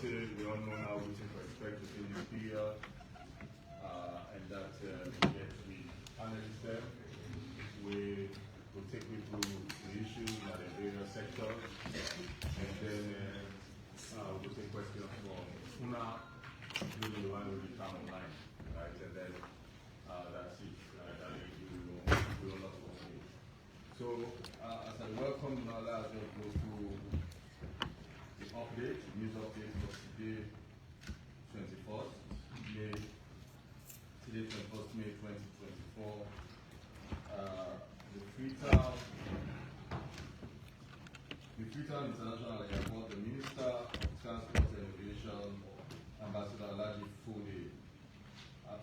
say we all know now we can expect within this period, and that we get to be analysts there. We will take you through the issues in the various sectors, and then we'll take questions from Una, including the one who will come online, right? And then that's it. We will not continue. So, as I welcome Nala, I'll just go through the update, news update for today, 21st May, 2024. The Freetown International Airport, the Minister of Transport and Aviation, Ambassador Alaji Fode,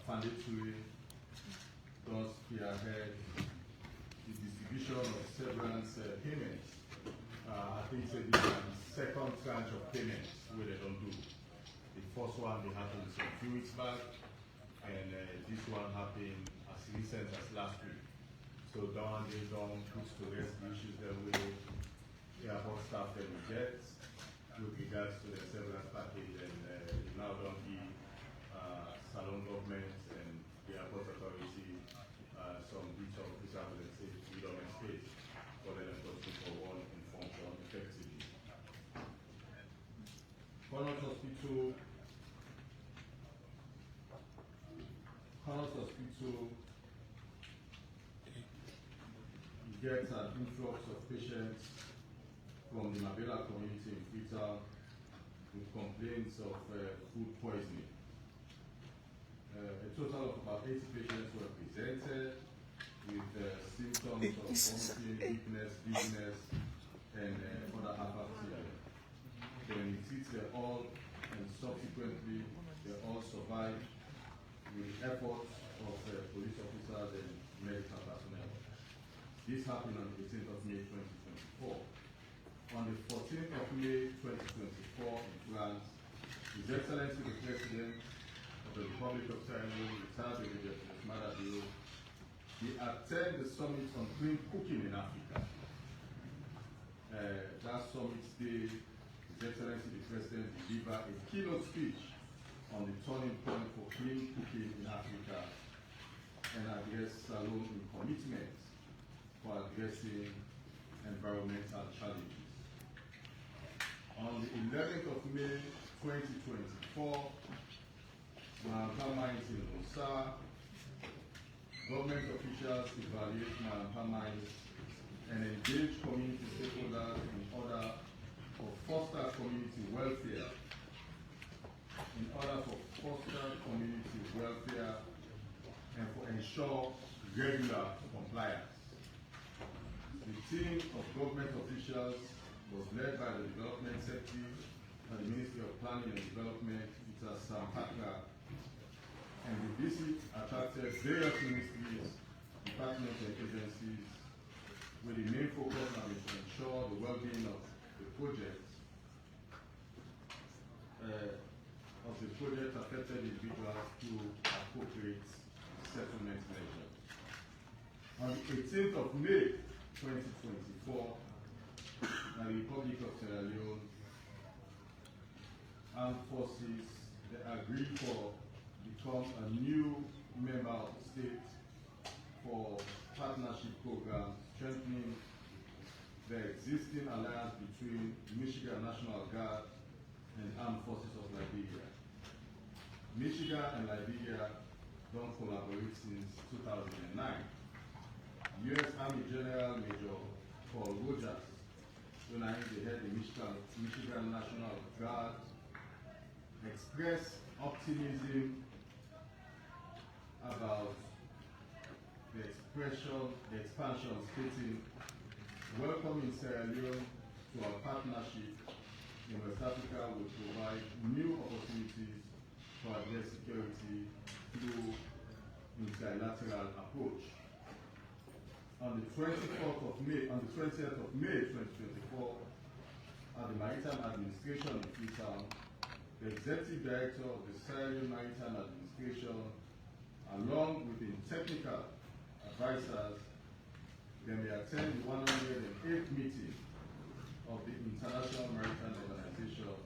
mandatory does spearhead the distribution of severance payments. I think it's the second tranche of payments where they don't do. The first one they happened some few weeks back, and this one happened as recent as last week. So down they don't put to rest the issues that we airport staff that we get with regards to the severance package, and now don't give Salon government and the airport authority some bits of freedom and space for them to for one in function effectively. Connaught Hospital gets an influx of patients from the Mabela community in Freetown with complaints of food poisoning. A total of about 80 patients were presented with symptoms of vomiting, weakness, dizziness, and other apathy. Then we treated all, and subsequently they all survived with the efforts of police officers and medical personnel. This happened on the 18th of May 2024. On the 14th of May 2024 in France, His Excellency the President of the Republic of Sierra Leone, retired Brigadier Madabio, he attended the summit on clean cooking in Africa. That summit day, His Excellency the President delivered a keynote speech on the turning point for clean cooking in Africa and addressed Salon in commitment for addressing environmental challenges. On the 11th of May 2024, Marampa Mines in Osa, government officials evaluate Marampa Mines and engage community stakeholders in order for foster community welfare. And for ensure regular compliance. The team of government officials was led by the Development Secretary and the Ministry of Planning and Development, Mr. Sam Hakra. And the visit attracted various ministries, departments and agencies, with the main focus on to ensure the well-being of the project affected individuals through appropriate settlement measures. On the 18th of May 2024, the Republic of Sierra Leone Armed Forces they agreed for become a new member of the state for partnership program strengthening the existing alliance between Michigan National Guard and Armed Forces of Liberia. Michigan and Liberia don't collaborate since 2009. U.S. Army General Major Paul Rogers, when I head the Michigan National Guard, expressed optimism about the expansion, stating, welcoming Sierra Leone to our partnership in West Africa will provide new opportunities to address security through multilateral approach. On the 20th of May 2024, at the Maritime Administration in Freetown, the Executive Director of the Sierra Leone Maritime Administration, along with the technical advisors, then they attend the 108th meeting of the International Maritime Organization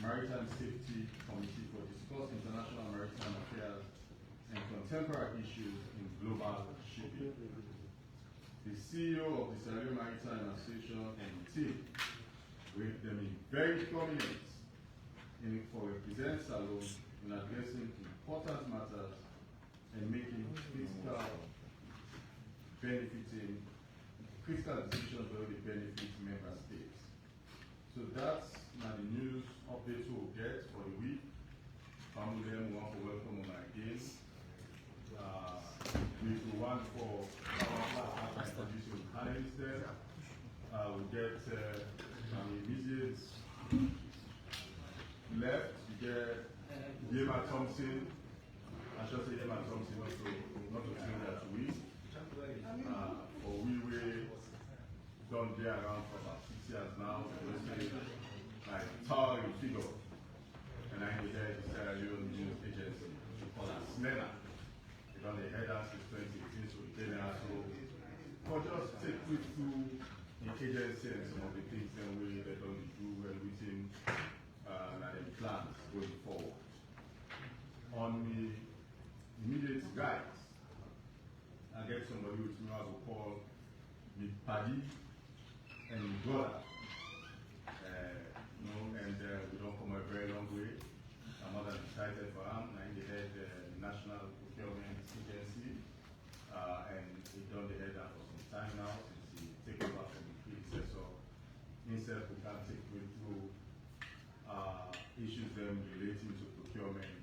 Maritime Safety Committee for discuss international maritime affairs and contemporary issues in global shipping. The CEO of the Sierra Leone Maritime Association and the team with them in very prominent for represent Salone in addressing important matters and making critical decisions that will benefit member states. So that's now the news updates we'll get for the week. Family we want to welcome on again. Week one for our introducing panelists there. We get immediate left, you get Yema Thompson. I should say Yema Thompson, not to say that we. For we done there around for about 6 years now. We say like towering figure. And I am the head of the Sierra Leone News Agency. We call that SNENA. We done the head us since 2018, so we came there. So for just take you through the agency and some of the things that we don't do when we think and the plans going forward. On the immediate guides, I get somebody with me I will call me Paddy and brother. We don't come a very long way. I'm more than excited for him. I'm the head National Procurement Agency, and he's done the head for some time now since he took over from the predecessor. Himself, we can take you through issues them relating to procurement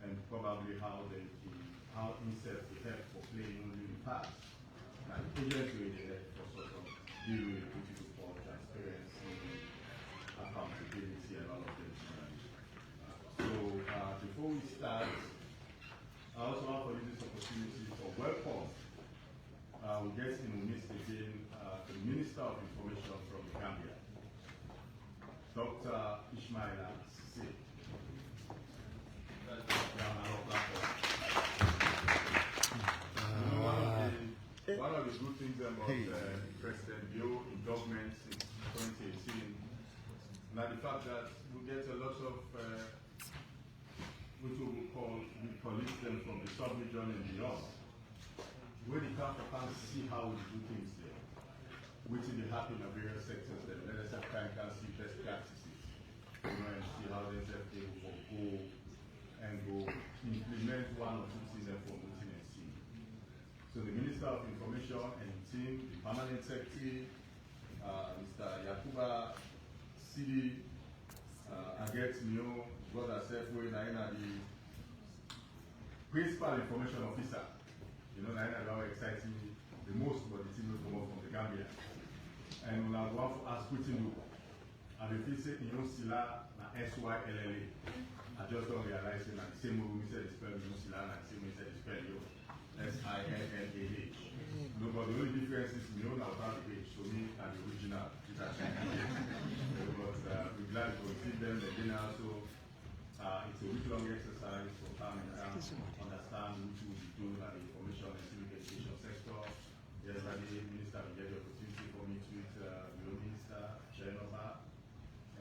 and probably how himself will help for playing only in the past. Like agency they help for sort of deal with critical for transparency, accountability, and all of this. Before we start, I also want to use this opportunity for welcome. We get in the midst again the Minister of Information from the Gambia, Dr. Ismaila Sise. One of the good things about President Bio in government since 2018 now the fact that we get a lot of which we will call them from the sub-region and beyond. When they come to see how we do things there, which is happening in various sectors, then let us can see best practices, and see how they are able to go implement one or two things from within and see. So the Minister of Information and team, the Permanent Secretary, Mr. Yakuba Sidi, I get to know brother Sefwe Naina, the Principal Information Officer. You know, Naina is exciting me the most about the team will come up from the Gambia. And when I go out for ask what you do, and if you say you know Sila na SYLLA, I just don't realize it like the same way we said the spell you know Sila and the same way we said the spell you SILLAH. No, but the only difference is you know now without the H, so me and the original. But we're glad to see them again also. It's a week-long exercise for time and understand which we will be doing at the information and civic education sector. Yesterday, Minister will get the opportunity for me to meet Leoneans, Genova,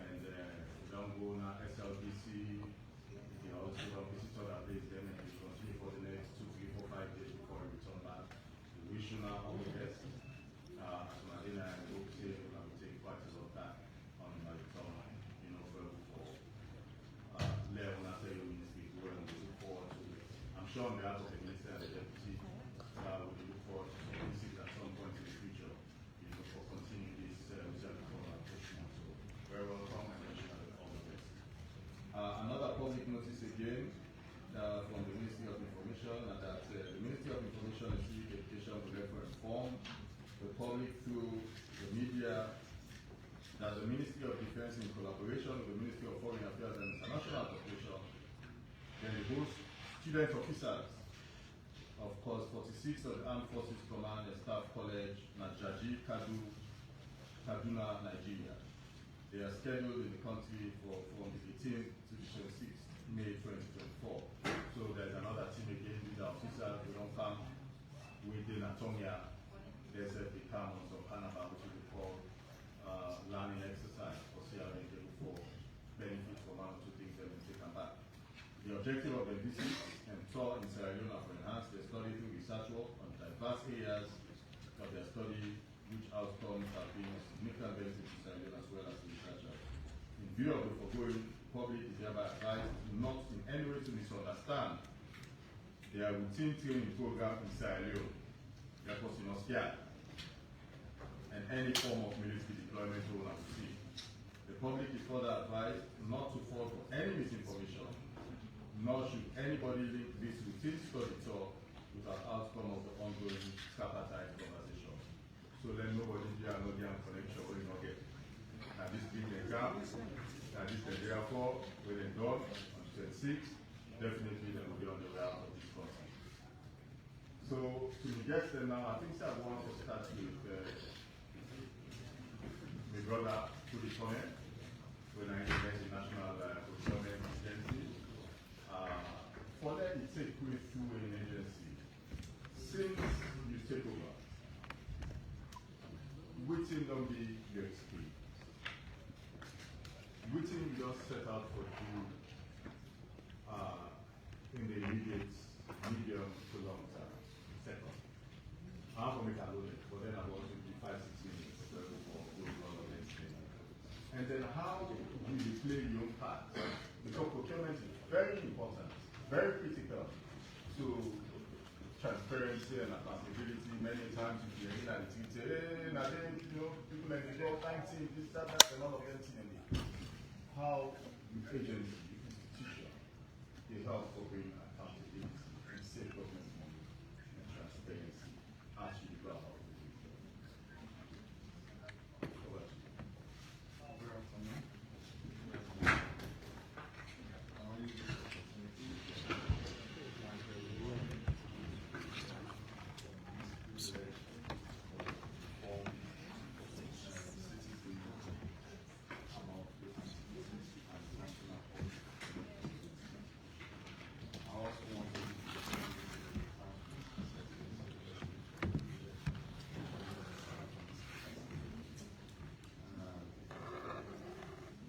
and we don't go now SLBC. They also don't visit other places, then and we continue for the next 2, 3, 4, 5 days before we return back. We wish you now all the best. So Madina and hope to take quite a lot of that on my return, for Leone after your ministry, we look forward to it. I'm sure on behalf of the minister and the deputy, we look forward to visit at some point in the future, for continuing this research application. So very welcome and wish you all the best. Another public notice again from the Ministry of Information, and that the Ministry of Information and Civic Education will therefore inform the public through the media that the Ministry of Defense, in collaboration with the Ministry of Foreign Affairs and International Cooperation, then the host student officers of course 46 of the Armed Forces Command and Staff College, Najaji, Kaduna, Nigeria. They are scheduled in the country from the 18th to the 26th May 2024. So there's another team again with the officers who don't come within Atonia. There's a become also Canada, which we call learning exercise for CRA for benefit objective of the visit and tour in Sierra Leone are to enhance their study through research work on diverse areas of their study, which outcomes have been of significant benefit to Sierra Leone as well as the researchers. In view of the foregoing, the public is hereby advised not in any way to misunderstand their routine training program in Sierra Leone, therefore Sinoskia, and any form of military deployment role and see. The public is further advised not to fall for any misinformation, nor should anybody link this routine study tour with an outcome of the ongoing tripartite conversation. So let nobody here know the connection will not get. Now this big exam, now this the day after, when they're done on 26, definitely they will be on the way out of this concept. So to the guests now, I think I want to start with my brother Procurement, when I invest in National Procurement Agency. For that, it's a quick two-way agency. Since you take over, which don't be your experience? Which you just set out for you in the immediate, medium to long term? Second. I'm going to make a load, but then I want to be 5-6 minutes for all of this thing. And then how will you play your part? Because procurement is very important, very critical to transparency and accountability. Many times you hear that you say, hey, now then, people like the go time team, this, that, and all of them things. How the agency, the institution, they help for bringing accountability and safe government money and transparency as you go about the future. Over to you. Good afternoon.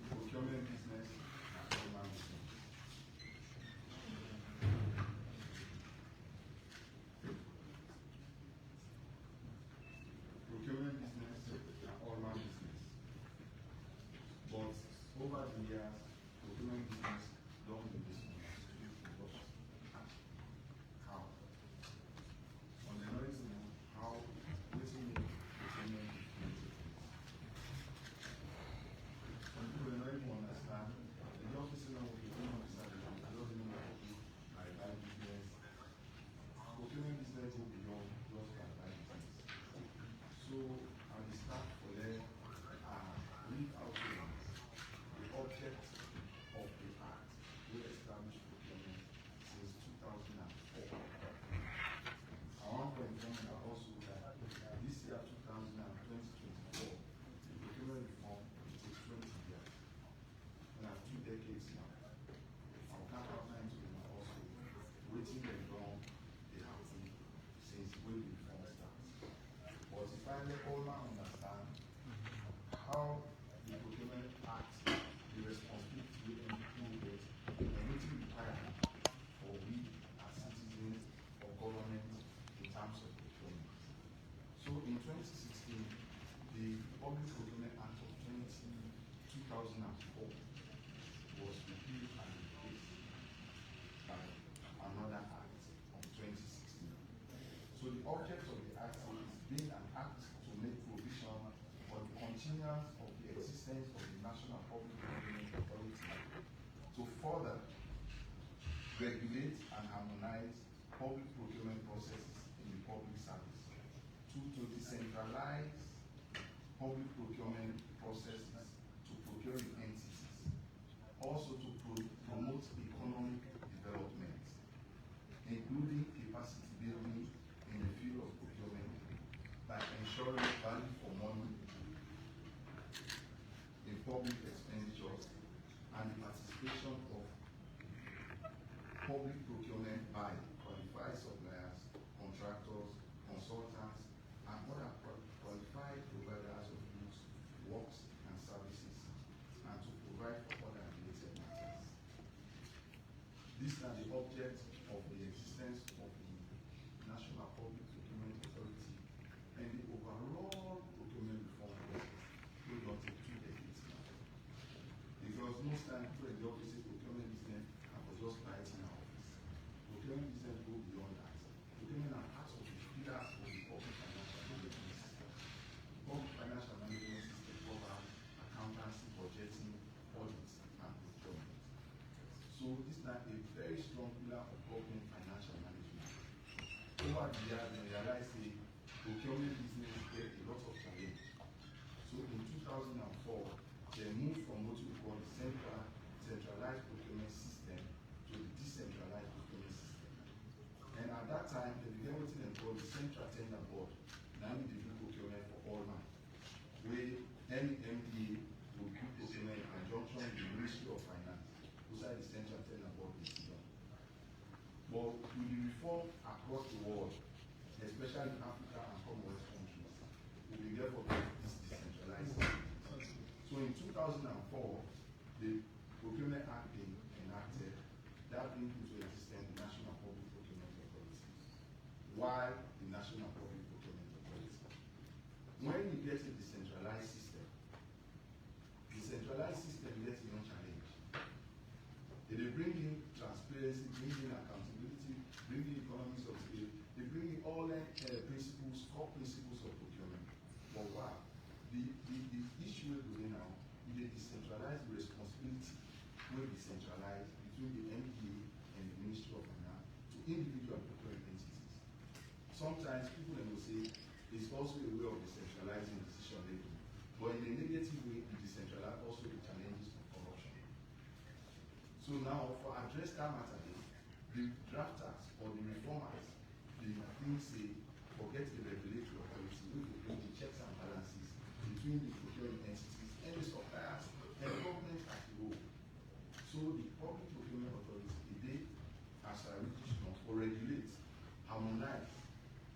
Procurement business and human business. Procurement business and all-round business. But over the years, procurement business don't do this because how? On the reason how waiting procurement business. Some people don't even understand. The officer now will don't understand. I don't even know I buy business. Procurement business will be done just by buy business. So at the start for them, read out to them the object of the act we established procurement since 2004. I want to inform you also that this year 2024, the procurement reform is 20 years. We have 2 decades now. Our capital times will also waiting them down, they have to since when the reform starts. But if I let all man understand how the procurement act, the responsibility we included, and what we require for we as citizens or government in terms of procurement. So in 2016, the Public Procurement Act of 2004 was repealed and replaced by another act of 2016. So the object of the act is being an act to make provision for the continuance of the existence of the National Public Procurement Authority to further regulate and harmonize public procurement processes in the public service, to decentralize public procurement processes to procuring entities, also to promote economic development, including capacity building in the field of procurement by ensuring value for money in public expenditures and the participation of public procurement by qualified suppliers, contractors, consultants, and other qualified providers of goods, works, and services, and to provide for other related matters. These are subject of the existence of the National Public Procurement Authority and the overall procurement reform process will not take 2 decades now. Because most times people in the office say procurement business and for just writing our office. Procurement business go beyond that. Procurement are part of the pillars of the public financial management system. The public financial management system covers accountancy, budgeting, audits, and procurement. So this is now a very strong pillar of government financial management. Over the years, we realized the procurement business get a lot of challenge. So in 2004, they moved from what we call the centralized procurement system to the decentralized procurement system. And at that time, they began what they call the Central Tender Board. Now we do procurement for all now. Where any MDA will do procurement in conjunction with the Ministry of Finance, beside the Central Tender Board is done. But with the reform across the world, especially in Africa and Commonwealth countries, we will therefore get this decentralized system. So in 2004, the Procurement Act being enacted, that brings into existence the National Public Procurement Authority. While the National Public Procurement Authority, when you get a decentralized system gets no challenge. They bring in transparency, bring in accountability, bring in economies of scale, they bring in all principles, core principles of procurement. But wow, the issue we're doing now is a decentralized responsibility will be centralized between the MPA and the Ministry of Finance to individual procurement entities. Sometimes people will say it's also a way of decentralizing decision making, but in a negative way, it decentralizes also the challenges of corruption. So now, for address that matter, the drafters or the reformers, the things say, forget the regulatory authority, we will bring the checks and balances between the procurement entities and the suppliers and the government as a whole. So the public procurement authority, they, as a regional, or regulate, harmonize.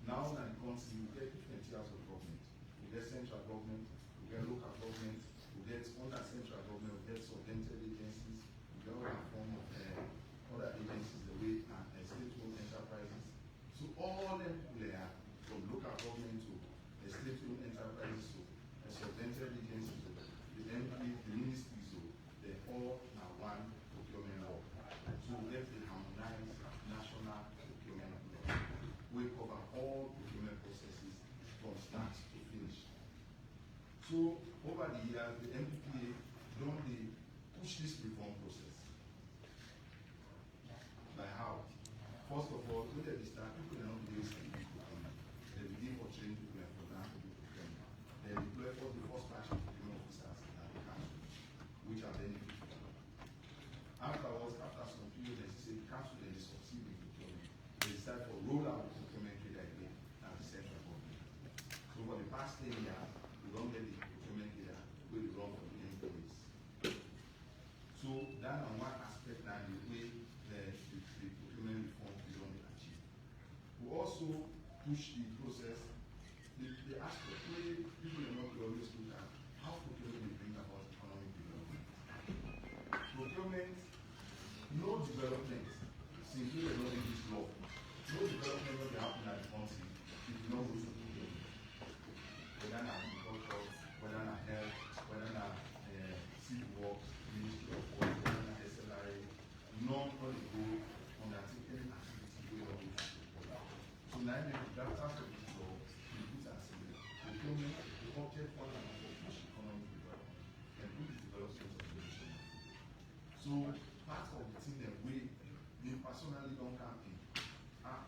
Now that the country, we get different tiers of government. We get central government, we get local government, we get under central government, we get subvented agencies, we get all the form of other agencies, the way and state-owned enterprises. So all them people there, from local government to state-owned enterprises to subvented agencies to the MP, the ministries, so they're all now one procurement law. So we get a harmonized national procurement law. We cover all procurement processes from start to finish. So over the years, the MPPA don't they push this reform process. By how? First of all, when they start, people are not doing procurement. They begin for training people and program to do procurement. They deploy for the first batch of procurement officers at the council, which are benefiting. Afterwards, after some period, they say the council they succeed in procurement. They decide for rollout of procurement cadre again at the central government. So for the past 10 years, we don't get the procurement cadre where they run for the employees. So that on one aspect now the way the procurement reform is only achieved. We also push the process, the aspect where people are not always look at how procurement will bring about economic development. Procurement, no development, since we are not in this law, no development will happen at the country if you don't go to procurement. Whether in agriculture, whether in health, whether in civil works, Ministry of Works, whether in SLRA, none of the go undertake any activity we don't go to procurement. So now the drafters of this law, we put as a procurement, the object for push economic development and push the development of the nation. So part of the thing that we personally don't campaign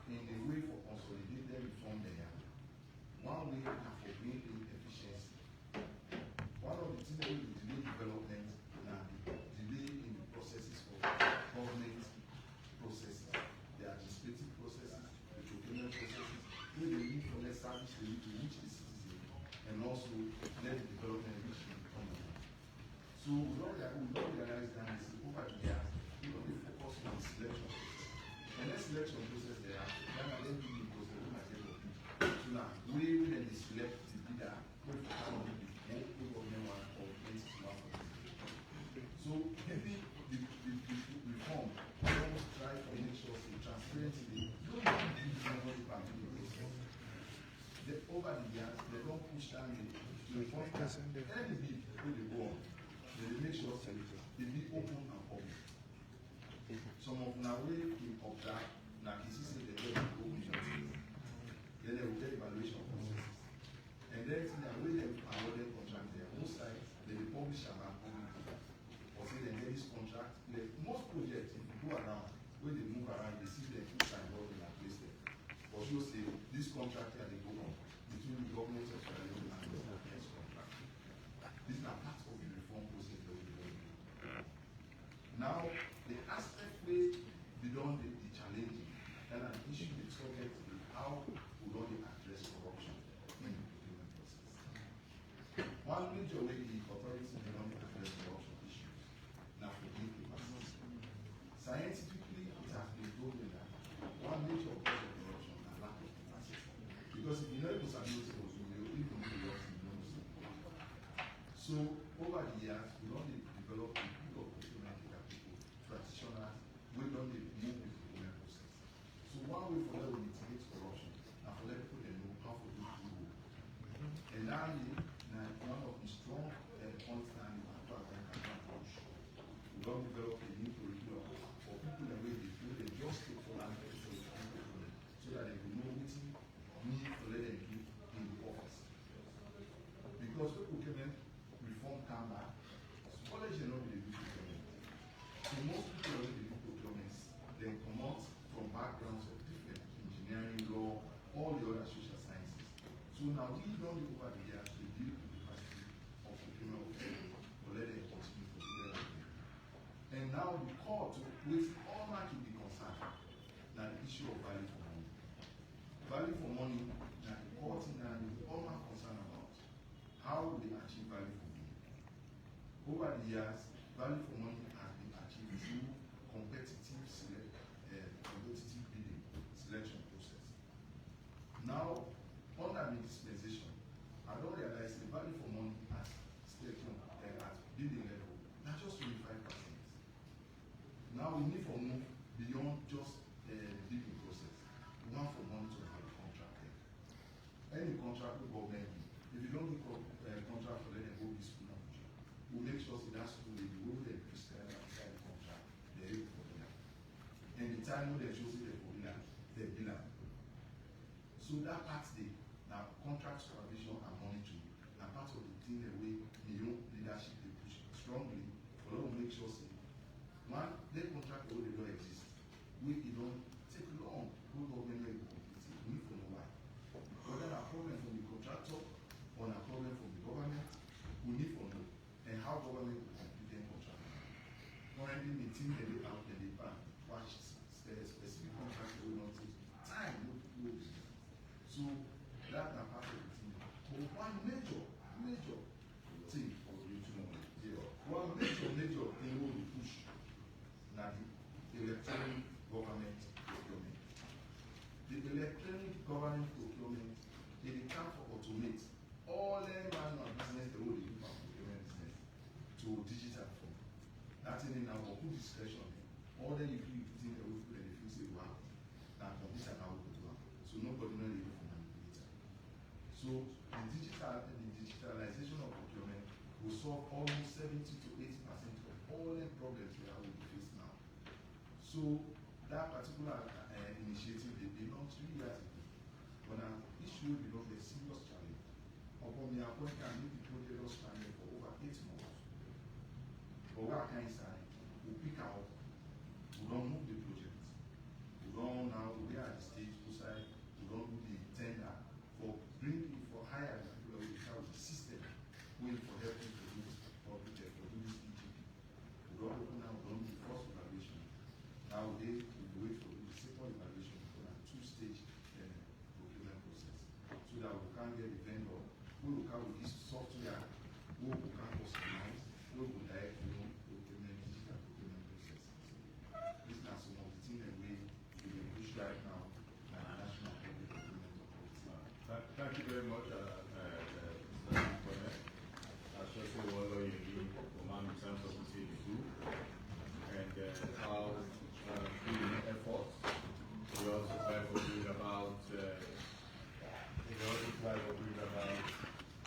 in the way for consolidated reform there. One way is for bringing efficiency. One of the things that will delay development and delay in the processes of government processes, the administrative processes, the procurement processes, where they need for less service they need to reach the citizen and also let the development reach the economy. So we don't realize that over the years, we don't focus on the selection process. And that selection process there, then we process we might get of it. So now, we will then select the leader who will come with the government one or entity one for this. So giving the reform, we almost try to make sure understand it to the point that any bid wey dey go on, they dey make sure say e be open and public. Some of una wey dey observe na you see say dem get open meeting, then they will get evaluation processes, and then the way dem awarded contract there, most times they dey publish am and public or say dem get this contract. Like most projects, if you go around, wey dey move around, you see dem put sign board and place them. For sure say this contract here dey go on between the government of Sierra Leone and the next contract. This na part of the reform process that we don do. Now, the aspect wey we don dey challenging and an issue dey subject to how we don dey address corruption in the procurement process. One major way the authorities dey don dey address corruption issues na for the capacity. Scientifically, it has been proven that one major cause of corruption na lack of capacity. Because if you know people sabi those things, you will even know the works you don't know. So over the years, we don dey develop a pool of procurement people, practitioners, wey don dey move the procurement process. So one way for them to mitigate corruption na for let people dey know how to do good work. And now, na one of the strong points na the approach. We don develop a new curriculum for people that wey dey feel they just take for land so that they will know wetin need to let them do in the office. Because when procurement reform come back, college dey no be dey do procurement. So most people wey dey do procurement, dem comot from backgrounds of different engineering, law, all the other social sciences. So now we don dey over the years dey build the capacity of procurement to let them continue to do that. And now the core to which all that will be concerned na the issue of value for money. Value for money na the core thing that we all are concerned about. How we achieve value for money. Over the years, value for money has been achieved through competitive bidding selection process. Now, under the dispensation, I don't realize the value for money at spectrum at bidding level, not just 25%. Now we need to move beyond just the bidding process. We want for money to have a contract there. Any contract with government, if you don't get a contract for them, go be school now. We make sure that that school will be able to prescribe outside the contract, they're able for them. And the time when they show them for them, they bill them. So that part there, now contract supervision and monitoring, are part of the thing that we Leone leadership they push strongly for them to make sure say, one, their contract already don't exist. We don't take long, go government will be completed. We need to know why. Whether a problem from the contractor or a problem from the government, we need to know. And how government will complete their contract. Currently, the team that they out there, they ban, watch specific contract will not take time, no people. So that is part of the thing. But one major thing for you to know, one major thing we will push now the electronic government procurement. The electronic government procurement, they can automate all the manual business the way they do for procurement business to digital form. That's in our open discretion. All the you put in the way and if you say wow, now computer now will do it. So nobody knows you can manipulate. So the digitalization of procurement will solve almost 70 to 80% of all the problems we are facing now. So that particular initiative they launched 3 years ago. When an issue becomes a serious challenge, upon the appointment can make the project was stranded for over 8 months. But what can I say? We pick out, we don't move the project. We don't now we are at the stage to say we don't do the tender for bringing for higher people with the system going for helping to do this project for do this EGP. We don't open now, we don't do the first evaluation. Nowadays, we wait for the second evaluation for a 2-stage procurement process so that we can get the vendor who will come with this software, who will come customize, who will direct procurement, digital procurement process. These are some of the things that we push right now by the National Public Procurement Authority. Thank you very much, Mr. Leoneans. I shall say what you need in terms of what you do and how doing efforts. We also try to bring about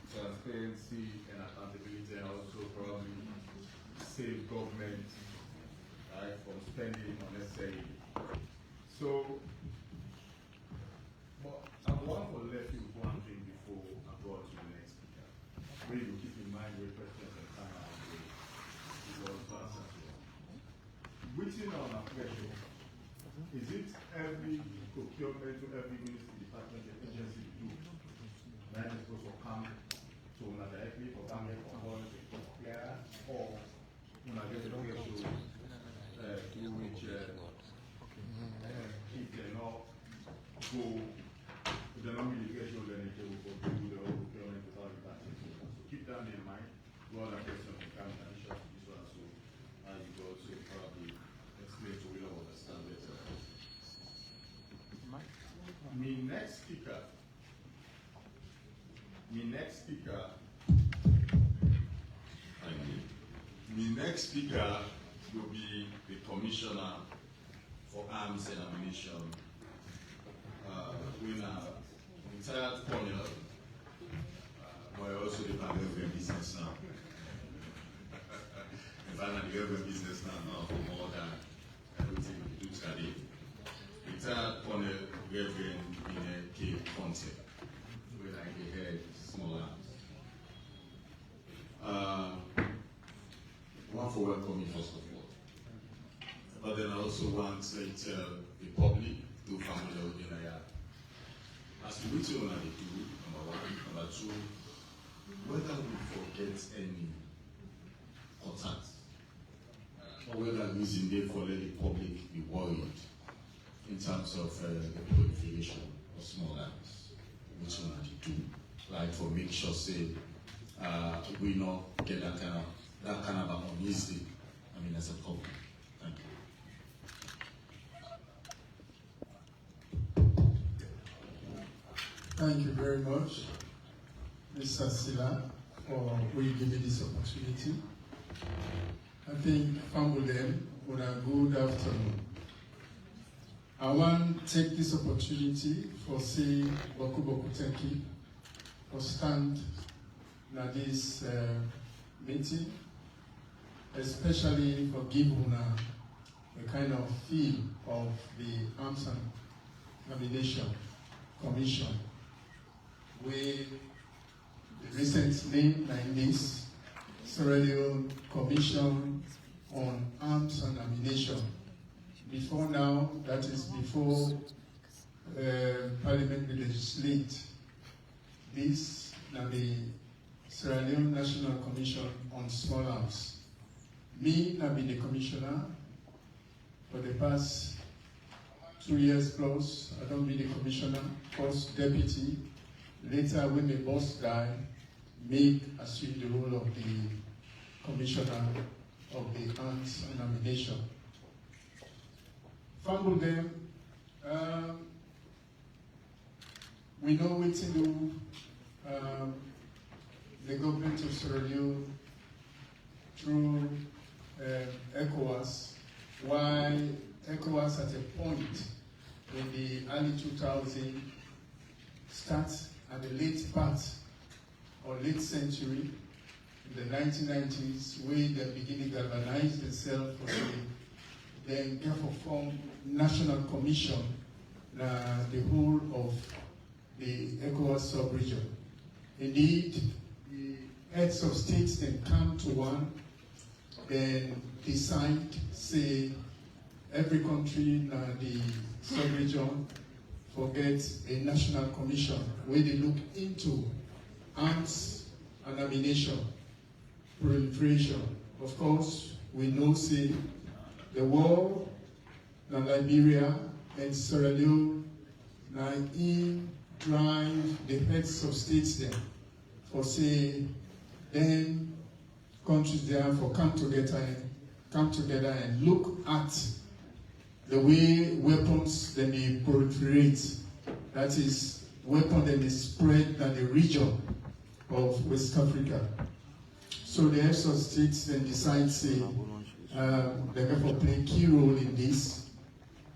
some transparency and accountability, and also probably save government, right, from spending unnecessarily. So, but I want to let you one thing before I go on to the next speaker. Where you keep in mind where questions and time out there. Because to answer to one. Written on a pressure, is it every procurement to every ministry, department, and agency do? That is supposed to come to una directly for family for all the clear, or una get the pressure through which if they not go, if they not really get your then they will go do the whole procurement without the tax. So keep that in mind. One other question will come in addition to this one, so you go to probably explain to we don't understand better. My next speaker will be the Commissioner for Arms and Ammunition. We are retired colonel, but also the government business now. In fact, the government business now for more than everything we do today. Retired colonel, Reverend in a Cape Concept, where I head small arms. Want to welcome you first of all, but then I also want to tell the public to family with as we do on the do, number one, number two, whether we forget any contact, or whether we using there for let the public be worried in terms of the proliferation of small arms, which one do, like for make sure say we not get that kind of uneasy, as a public. Thank you. Thank you very much, Mr. Silla, for giving me this opportunity. I think Famulem would have good afternoon. I want to take this opportunity for saying Boku Boku thank you for stand at this meeting, especially for giving a kind of feel of the Arms and Ammunition Commission, where the recent name like this, Sierra Leone Commission on Arms and Ammunition. Before now, that is before Parliament will legislate this, now the Sierra Leone National Commission on Small Arms. Me, I've been the commissioner for the past 2 years plus. I don't be the commissioner, first deputy. Later, when the boss died, me assumed the role of the commissioner of the Arms and Ammunition. Fumble them. We know what to do. The government of Sierra Leone through ECOWAS, why ECOWAS at a point in the early 2000s starts at the late part or late century, in the 1990s, where they begin to galvanize themselves for the then therefore form National Commission, the whole of the ECOWAS sub-region. Indeed, the heads of states then come to one, then decide, say, every country in the sub-region forgets a national commission where they look into arms and ammunition proliferation. Of course, we know, say, the war in Liberia and Sierra Leone, in drive the heads of states there for, say, then countries there for come together and look at the way weapons then they proliferate. That is, weapons that they spread in the region of West Africa. So the heads of states then decide, say, they therefore play a key role in this,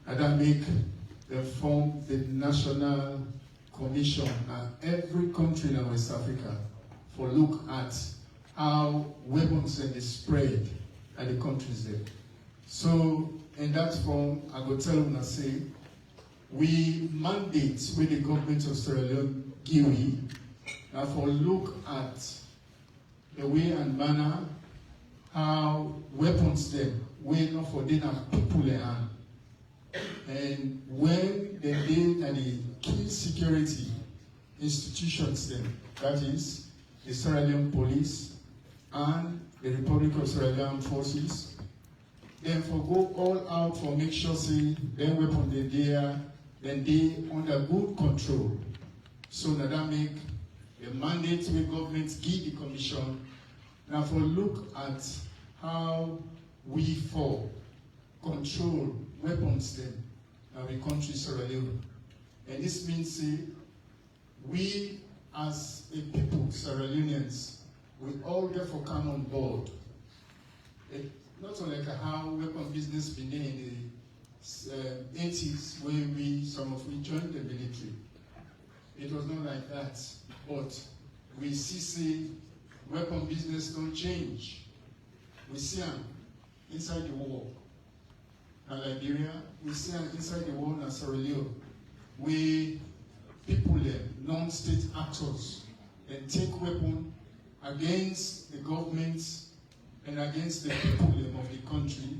and that make them form the National Commission, and every country in West Africa for look at how weapons then is spread at the countries there. So in that form, I go tell them, I say, we mandate with the government of Sierra Leone give we now for look at the way and manner how weapons them way not for them and people in hand. And when they did and the key security institutions them, that is the Sierra Leone police and the Republic of Sierra Leone forces, then for go all out for make sure say them weapon they there, then they under good control. So now that make the mandate with government give the commission now for look at how we for control weapons then in the country Sierra Leone. And this means say we as a people, Sierra Leoneans, we all therefore come on board. Not only like how weapon business been there in the 80s when some of we joined the military. It was not like that. But we see weapon business don't change. We see them inside the war. In Liberia, we see them inside the war in Sierra Leone. We people there, non-state actors, and take weapon against the government and against the people of the country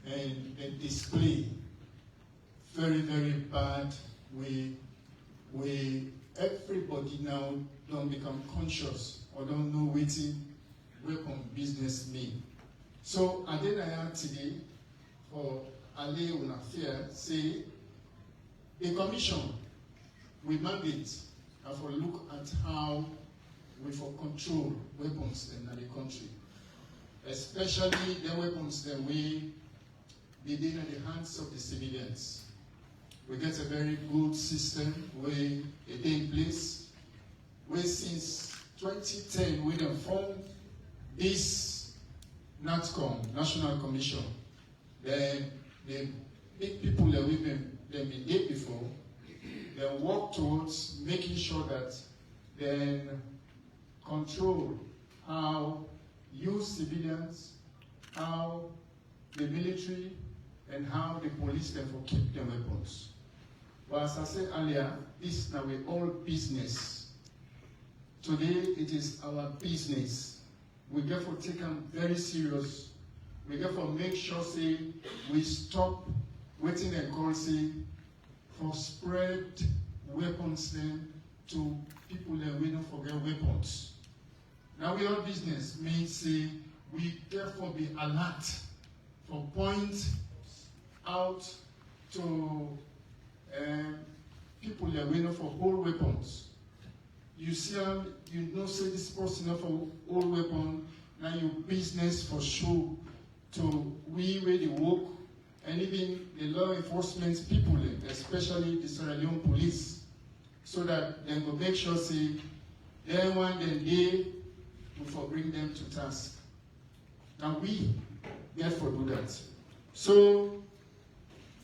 and display very, very bad way. Everybody now don't become conscious or don't know what weapon business mean. So I did today for Ale Unafia say the commission we mandate and for look at how we for control weapons in the country, especially the weapons that we be in the hands of the civilians. We get a very good system where it in place, where since 2010 we have formed this NATCOM, National Commission. The big people that we've been there before, they work towards making sure that they control how you civilians, how the military, and how the police therefore keep their weapons. But as I said earlier, this now we all business. Today it is our business. We therefore take them very serious. We therefore make sure say we stop waiting and call say for spread weapons then to people that we don't forget weapons. Now we all business means say we therefore be alert for point out to people that we know for hold weapons. You see them, you know say this person for hold weapon, now your business for sure to we where they work and even the law enforcement people, especially the Sierra Leone police, so that they will make sure say they want then they will bring them to task. Now we therefore do that. So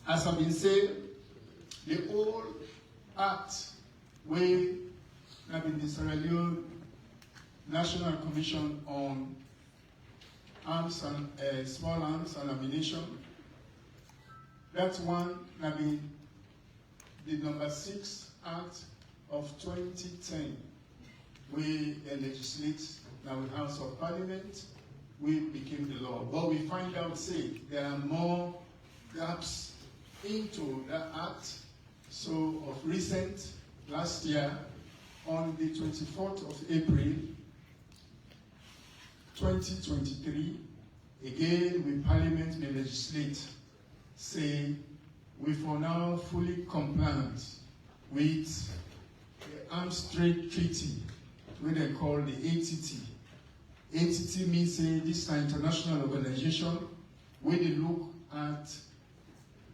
as I've been saying, the whole act where have been the Sierra Leone National Commission on Arms and Small Arms and Ammunition. That one have been the number 6 Act of 2010. We legislate now in House of Parliament. We became the law. But we find out, say, there are more gaps into that act. So of recent, last year, on the 24th of April, 2023, again, with Parliament may legislate, say, we for now fully compliant with the Arms Trade Treaty, which they call the ATT. ATT means this is an international organization where they look at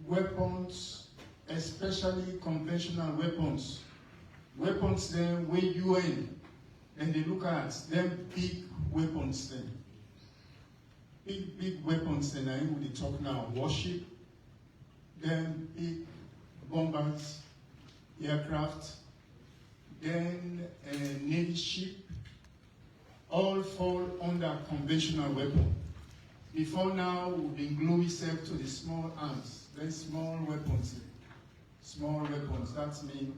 weapons, especially conventional weapons. Weapons then where UN, and they look at them big weapons then. Big weapons then, I will talk now, warship, then big bombers, aircraft, then Navy ship, all fall under conventional weapon. Before now, we've been gluing self to the small arms, very small weapons. Small weapons, that means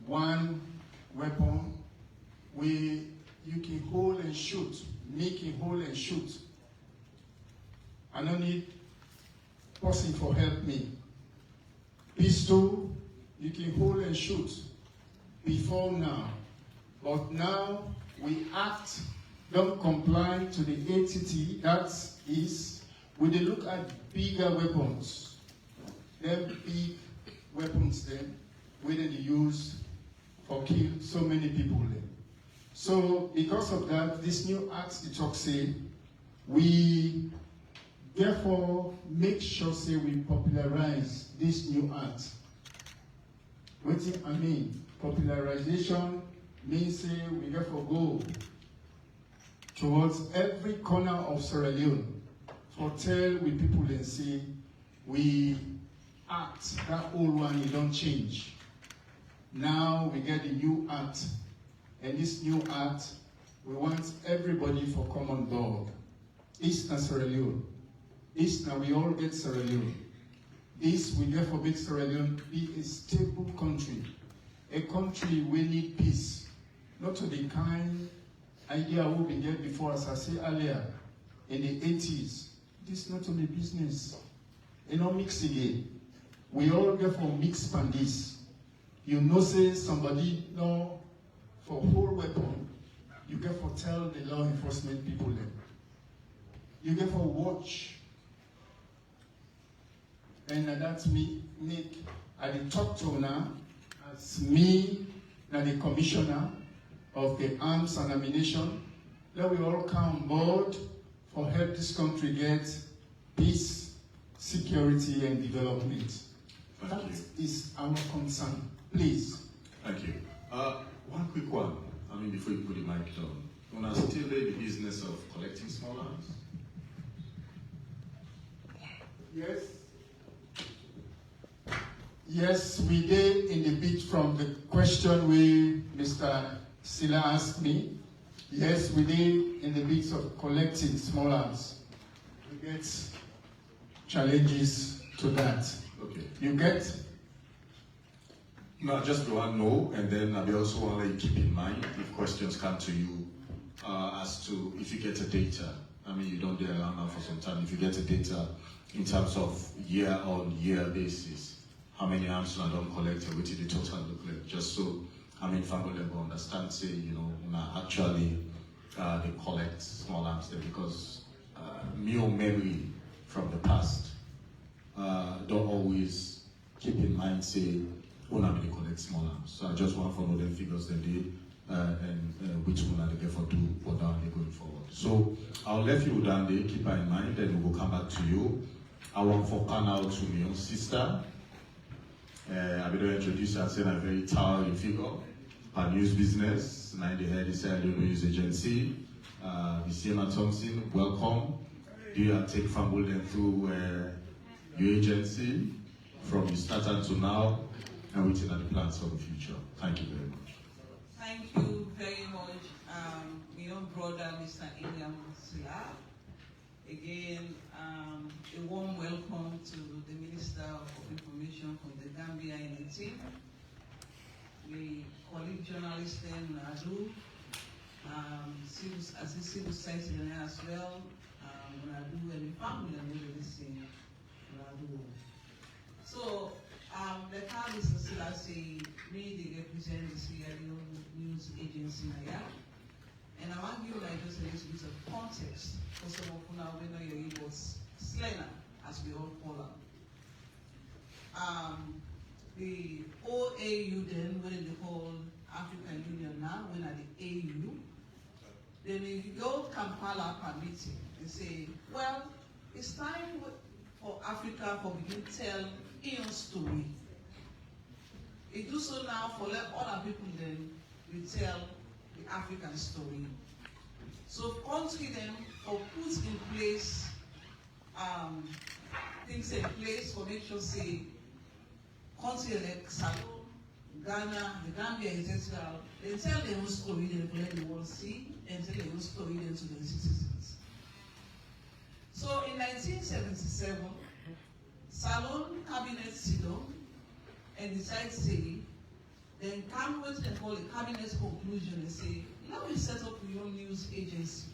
one weapon where you can hold and shoot, make a hold and shoot. I don't need person for help me. Pistol, you can hold and shoot. Before now. But now we act, don't comply to the ATT, that is, when they look at bigger weapons, them big weapons then, where they use for kill so many people then. So because of that, this new act, the talk say, we therefore make sure say we popularize this new act. What I mean? Popularization means say we therefore go towards every corner of Sierra Leone for tell we people and say we act, that old one, you don't change. Now we get a new act, and this new act, we want everybody for common board. East and Sierra Leone. East now we all get Sierra Leone. This will therefore make Sierra Leone be a stable country. A country we need peace. Not to the kind idea we been get before, as I said earlier, in the 80s. This is not only business. You know, mix again. We all therefore mix on this. You know, say somebody know for whole weapon, you get for tell the law enforcement people then. You get for watch. And that's me, make at the top to now, as me, now the commissioner of the arms and ammunition, let we all come on board for help this country get peace, security, and development. That is our concern. Please. Thank you. One quick one. I mean, before you put the mic down. When I still in the business of collecting small arms? Yes. Yes, we did in the bit from the question we Mr. Silla asked me. Yes, we did in the bit of collecting small arms. We get challenges to that. Okay. You get? No, just want to know, and then I also want to keep in mind if questions come to you as to if you get the data. I mean, you don't get around now for some time. If you get the data in terms of year-on-year basis, how many arms I don't collect, what did the total look like? Just so, I mean, family will understand, say, you know, actually they collect small arms there, because mere memory from the past don't always keep in mind, say, when I really collect small arms. So I just want to follow the figures they did and which one are they therefore do what are they going forward. So I'll let you down there, keep her in mind, and we'll come back to you. I want for panel to my own sister. I will introduce her as a very towering figure. Her news business, now the head is Leone News Agency. Visiema Thompson, welcome. Do you take Fambolden through your agency from the start until now, and waiting at the plans for the future? Thank you very much. Thank you very much, my own brother, Mr. Iliam Silla. Again, a warm welcome to the Minister of Information from the Gambia and the team. We colleague journalist in Nadu, as a civil society as well, Nadu and the family and really listening Nadu. So, the time is Silla say, me they represent the Sierra Leone News Agency Naya. And I want to give you like just a little bit of context for some of you now we know your was Slena, as we all call them. The OAU then, when they call African Union now, when at the AU, then we go Kampala per meeting and say, well, it's time for Africa for begin to tell its story. It do so now for let other people then we tell the African story. So country then for put in place things in place for make sure say country like Salon, Ghana, the Gambia is They tell their own story, they let the world see, and tell their own story then to the citizens. So in 1977, Salon Cabinet sit down and decide say, then come what they call a cabinet conclusion and say, now we set up your own news agency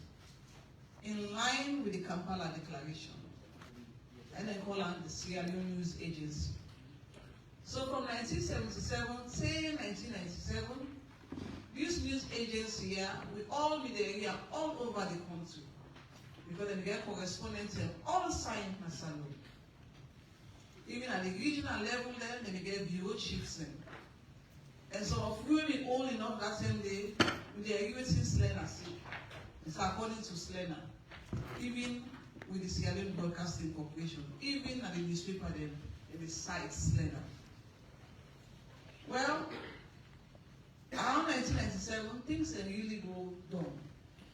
in line with the Kampala Declaration. And then call it the Sierra Leone News Agency. So from 1977, say 1997, this news agency here with all media area all over the country. Because they get correspondents in all sides of Salon. Even at the regional level then, they get bureau chiefs in. And so of women all enough that same day, with their using Slena. It's according to Slena. Even with the Sierra Leone Broadcasting Corporation, even at the newspaper then, they cite Slena. Well, around 1997, things can really go down.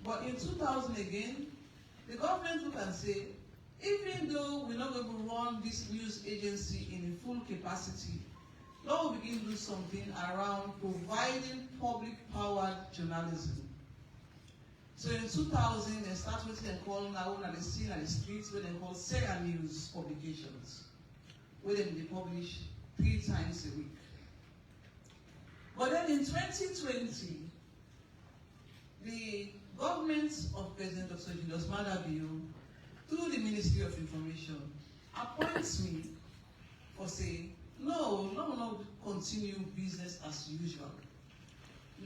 But in 2000 again, the government look and say, even though we're not going to run this news agency in a full capacity, now we begin to do something around providing public-powered journalism. So in 2000, they started what they call now on the scene and the streets, what they call Sierra News publications, where they publish 3 times a week. But then in 2020, the government of President Dr. Julius Maada Bio, through the Ministry of Information, appoints me for saying, no, continue business as usual.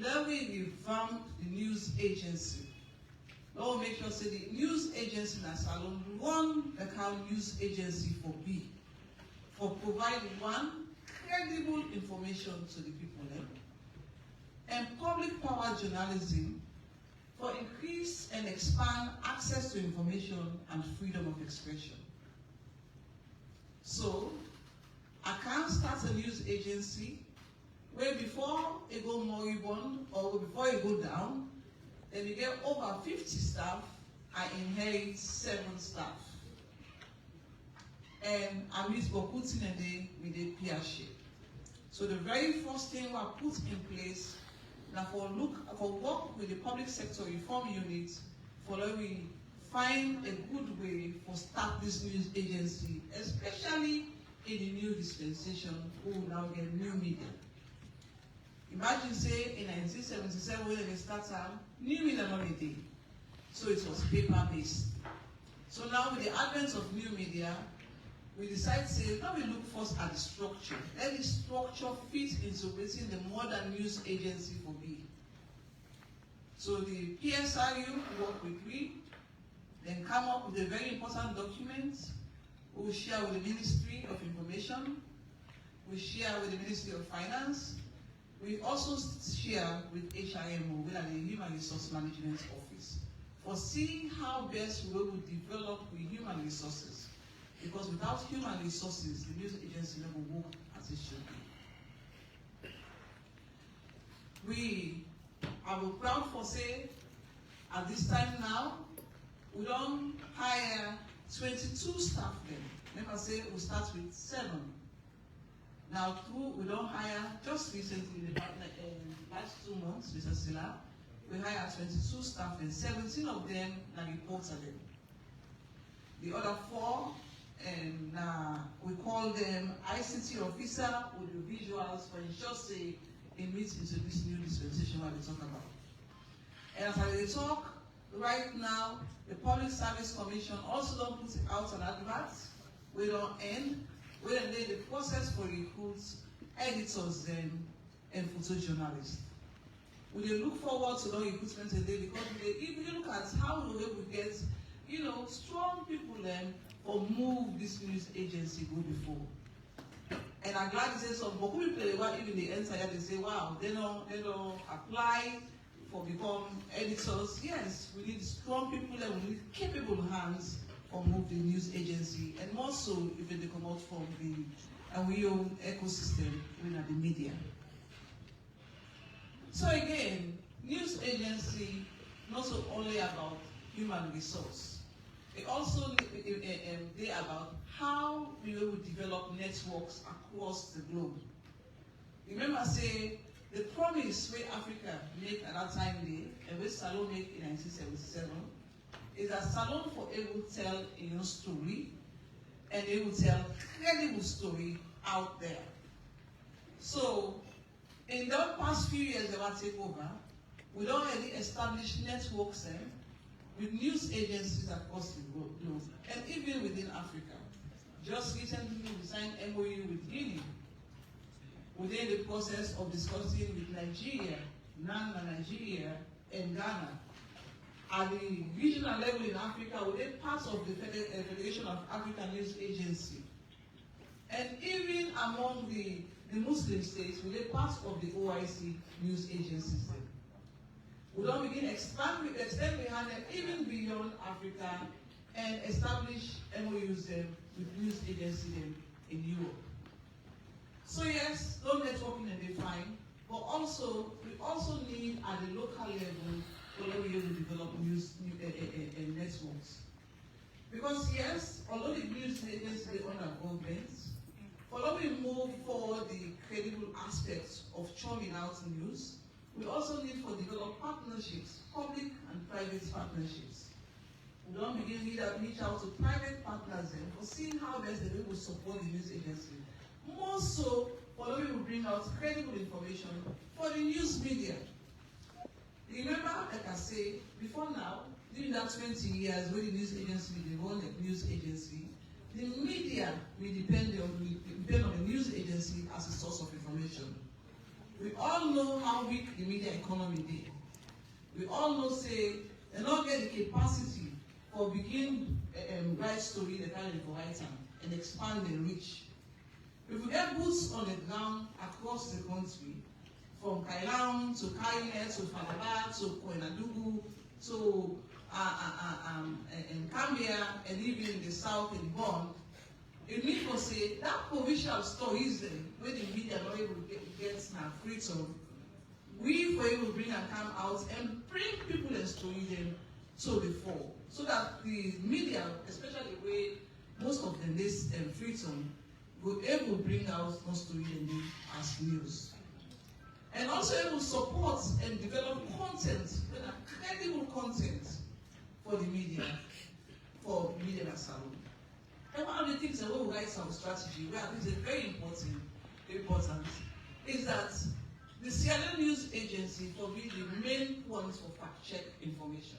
Let me revamp the news agency. Let me make sure say the news agency in Salon run the kind news agency for providing one credible information to the people and public power journalism for increase and expand access to information and freedom of expression. So, I can't start a news agency where before it go moribund or before it go down, then you get over 50 staff, I inherit 7 staff. And I miss Bokutin and they with a peer shape. So the very first thing we put in place now for work with the public sector reform unit, for we find a good way for start this news agency, especially in the new dispensation, who will now get new media. Imagine say in 1977 when they started, new media not a day. So it was paper-based. So now with the advent of new media, we decide to say, now we look first at the structure. Let the structure fit into creating the modern news agency for B. So the PSRU work with we, then come up with a very important document. We will share with the Ministry of Information. We share with the Ministry of Finance. We also share with HRMO, which are the Human Resource Management Office, for seeing how best we will develop with human resources. Because without human resources, the news agency never will work as it should be. We are proud for say, at this time now, we don't hire 22 staff then. Remember say we start with 7. Now we don't hire, just recently, in the last 2 months, Mr. Silla, we hire 22 staff and 17 of them are reports of them. The other 4, and we call them ICT officer with the visuals for ensure say it meets into this new dispensation what we talk about. And as I talk, right now, the Public Service Commission also don't put out an advert. We don't end. We don't lay the process for recruits, editors then, and photojournalists. We look forward to the recruitment today because if you look at how we get, strong people then or move this news agency go before. And I'm glad to say some people even they enter here, they say, wow, they don't apply for become editors. Yes, we need strong people and we need capable hands for move the news agency, and more so if they come out from the own ecosystem within the media. So again, news agency not so only about human resource. It also they about how we will develop networks across the globe. Remember, say the promise where Africa made at that time there, and where Salon made in 1977, is that Salon for able to tell a story, and they will tell credible story out there. So, in the past few years they were taken over, we already established networks with news agencies across the globe, and even within Africa. Just recently we signed MOU with Guinea. We're in the process of discussing with Nigeria, Nigeria, and Ghana. At the regional level in Africa, we're part of the Federation of African News Agency. And even among the Muslim states, we're part of the OIC news agency. We don't begin extend we hand even beyond Africa and establish MOUs with news agencies in Europe. So yes, no networking and they fine, but also we also need at the local level to be able to develop news networks. Because yes, although the news agencies they own our governments, although we move forward the credible aspects of churning out news, we also need to develop partnerships, public and private partnerships. We don't begin to reach out to private partners for seeing how best they will support the news agency. More so, although we will bring out credible information for the news media. Remember, like I say, before now, during that 20 years when the news agency, they run a news agency, the media will depend on the news agency as a source of information. We all know how weak the media economy is. We all know, say, they don't get the capacity for begin write story, the kind of write and expand and reach. If we get boots on the ground across the country, from Kailam to Kainet to Falaba to Koinadugu to Cambia and even in the south in Bonn, it means to say that provincial stories where the media not able to get freedom, we were able to bring and come out and bring people and stories them to the fore, so that the media, especially the way most of them this freedom, will able to bring out those stories as news. And also able to support and develop content, credible content for the media, for media and salon. And one of the things that when we write our strategy, where I think is very important, is that the Sierra News Agency will be the main point for fact-check information.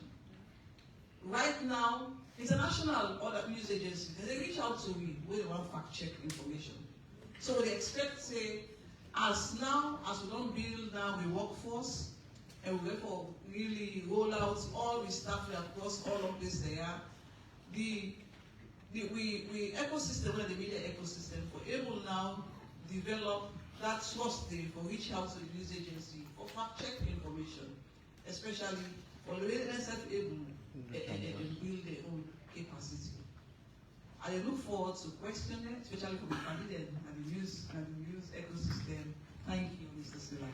Right now, international other news agencies, they reach out to me when they want fact-check information. So they expect, say, as we don't build now the workforce, and we therefore really roll out all the staff across all of this there, the ecosystem, the media ecosystem, for able now develop that trust there for reach out to the news agency for fact-check information, especially for the NSF able and build their own capacity. I look forward to questioning, especially from the candidate and the news ecosystem. Thank you, Mr. Silla.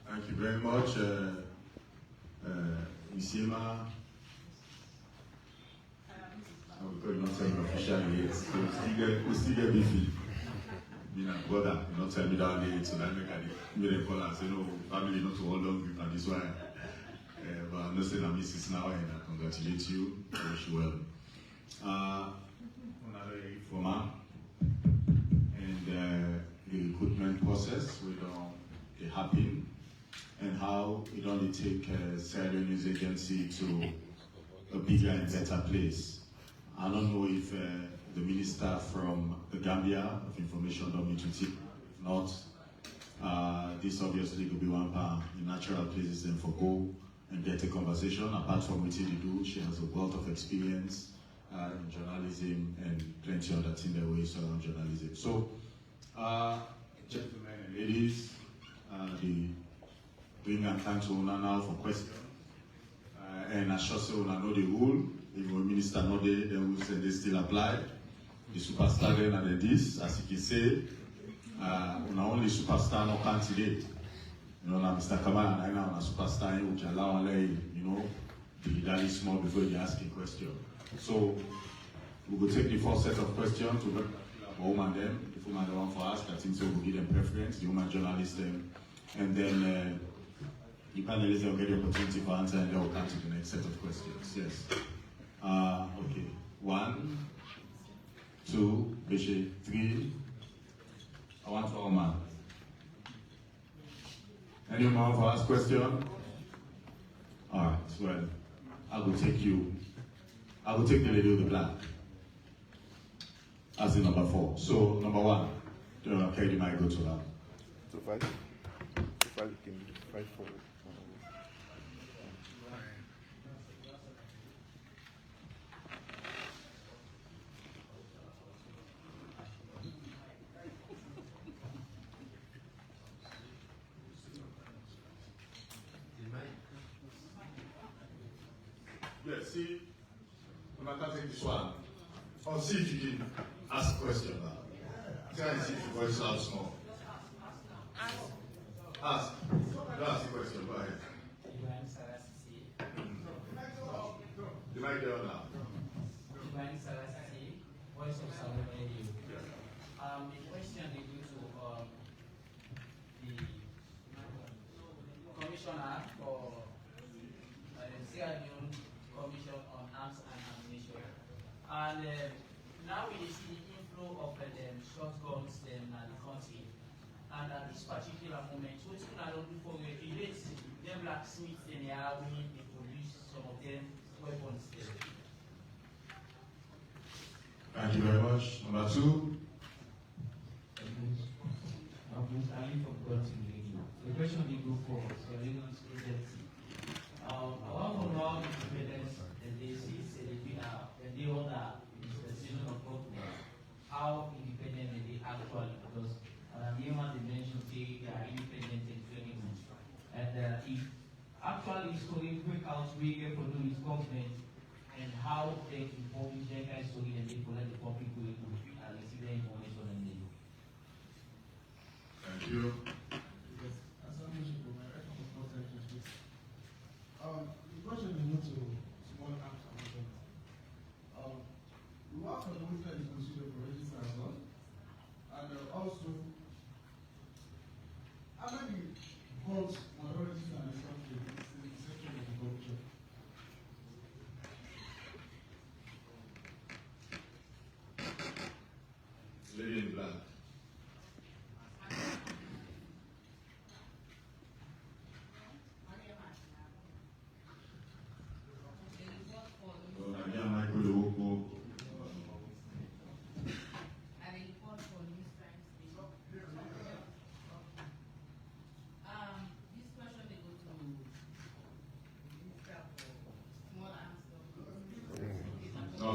Thank you very much, Ms. Yema. I will call you not tell me officially yet, so we still get beefy. Being a brother, you not tell me that day, so that make them call and say, no, family not to hold on with, and this why. But I'm not saying that Mrs. now, and I congratulate you, I wish you well. Another format, and the recruitment process, they happen, and how it only take Sierra Leone News Agency to a bigger and better place. I don't know if the minister from the Gambia of Information don't need to tip. If not, this obviously could be one part in natural places and for go and get a conversation. Apart from what she do, she has a wealth of experience in journalism and plenty of other things that ways around journalism. So, gentlemen and ladies, the bring and time to Una now for questions. And I sure say Una know the rule. If the minister not there, then we'll say they still apply. The superstar then and this, as you can say, Una only superstar no candidate. You know, now Mr. Kamal and I now a superstar which allow the daily small before you ask a question. So we will take the first set of questions to for woman them. If woman don't want for ask, I think so we'll give them preference, the woman journalist them. And then the panelists will get the opportunity for answer and they will come to the next set of questions. Yes. Okay. 1, 2, 3. I want for woman. Any more for ask question? Alright, well, I will take the lady with the black as the number 4. So, number 1, carry the mic, go to her. So 5 can be 5 forward. Yes, see, I'm not taking this one. I'll see if you can ask a question now. Try and see if your voice sounds small. Ask. You ask the question, go ahead. The mic there now. Voice of Salon Radio. The question is due to the Commissioner for Leone Commission on Arms and Ammunition. And now we see the inflow of shotguns in the country. And at this particular moment, what you can do for regulate them blacksmiths in the army, they produce some of them weapons there. Thank you very much. Number 2. The question we go for Leoneans agency. I want to know independence and they see and they order the decision of government. How independent they actually, because Leone mentioned they are independent in training. And if actually story break out we get for this government and how they inform their guys story and they collect the public will receive the information and they. Thank you. The question is not to small arms ammunition. We work on the military is considered for register as well. And also, how many votes minorities and the section of the culture? Lady in black.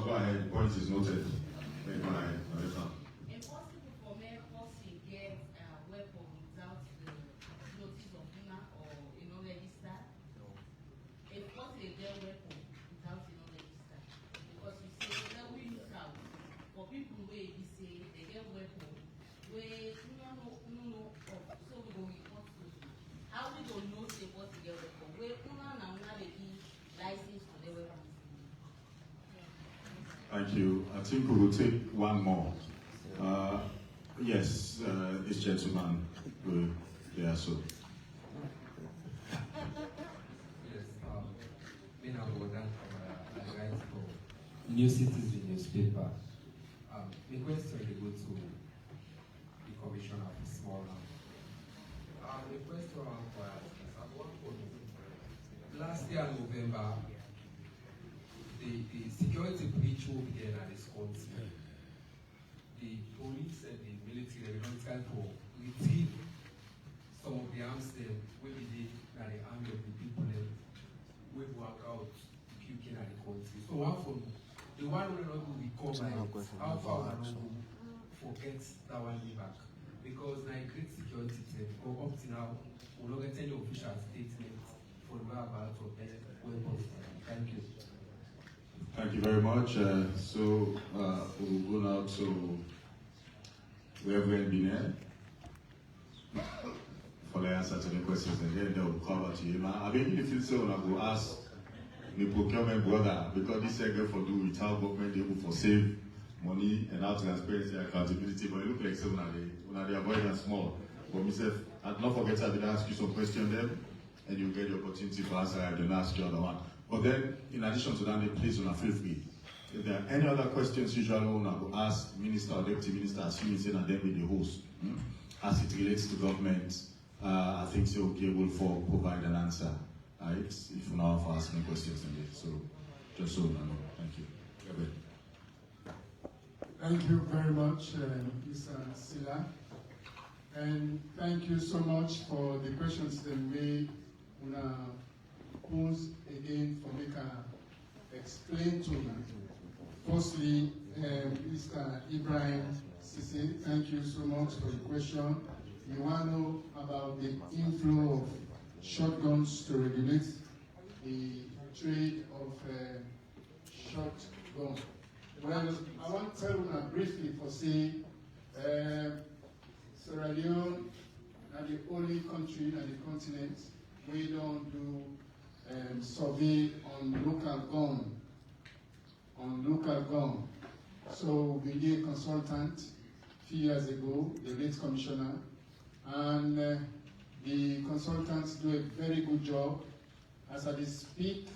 Go ahead. Point is noted. Go ahead. Impossible for men to get a weapon without the notice of owner or register. Impossible to get weapon without register. Because you say that we look out for people where we say they get weapon where no so we go report to you. How we don't know say what to get weapon where owner now they give license for the weapon. Thank you. I think we will take one more. Yes, this gentleman will there so. Yes, me now go down I write for New Citizen newspaper. The question they go to the Commissioner of Small Arms. The question last year November, the security breach will begin at this country. The police and the military they don't try to retrieve some of the arms them will be the army of the people them will work out puking at the country. So one for the one will not go recover how far will not go forget that one way back. Because now great security threat or up to now will not get any official statement for the whereabouts of weapons. Thank you. Thank you very much. So we will go now to Reverend Binet for the answer to the questions, and then they will cover to him. I mean, if you say when I go ask the procurement brother, because this segment for do without government able for save money and how transparency and accountability, but it look like some when they avoid that small. But myself, I'd not forget I will ask you some questions then, and you'll get the opportunity to answer and then ask the other one. But then, in addition to that, please feel free. If there are any other questions usually I will ask Minister or Deputy Minister, assuming it's and then be the host, as it relates to government, I think so will be able to provide an answer, right? If you now for asking questions in it. So, just so you know. Thank you. Gabriel. Thank you very much, Mr. Silla. And thank you so much for the questions that we will pose again for me to explain to you. Firstly, Mr. Ibrahim Sisi, thank you so much for the question. You want to know about the inflow of shotguns to regulate the trade of shotgun. Well, I want to tell you briefly for say, Sierra Leone are the only country on the continent we don't do survey on local gun. So we did a consultant a few years ago, the late commissioner, and the consultants do a very good job. As I speak,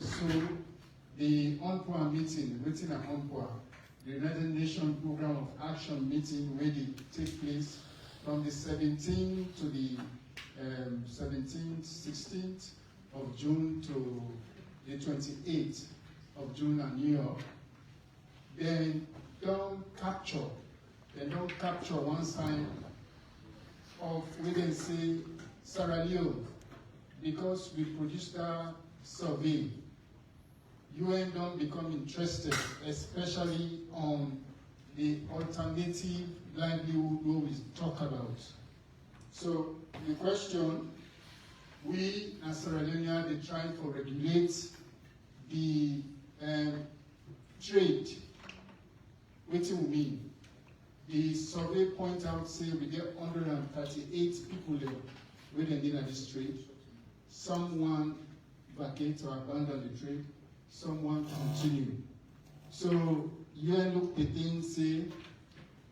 so the UNPOA meeting, waiting at UNPOA, the United Nations Program of Action meeting, where they take place from the 17th to the 16th of June to the 28th of June in New York. They don't capture one side of, we can say, Sierra Leone, because we produced a survey. UN don't become interested, especially on the alternative livelihood we talk about. So the question, we as Sierra Leoneans, they try to regulate the trade. What do we mean? The survey point out, say we get 138 people there within this trade. Someone vacate or abandon the trade, someone continue. So UN look the thing, say,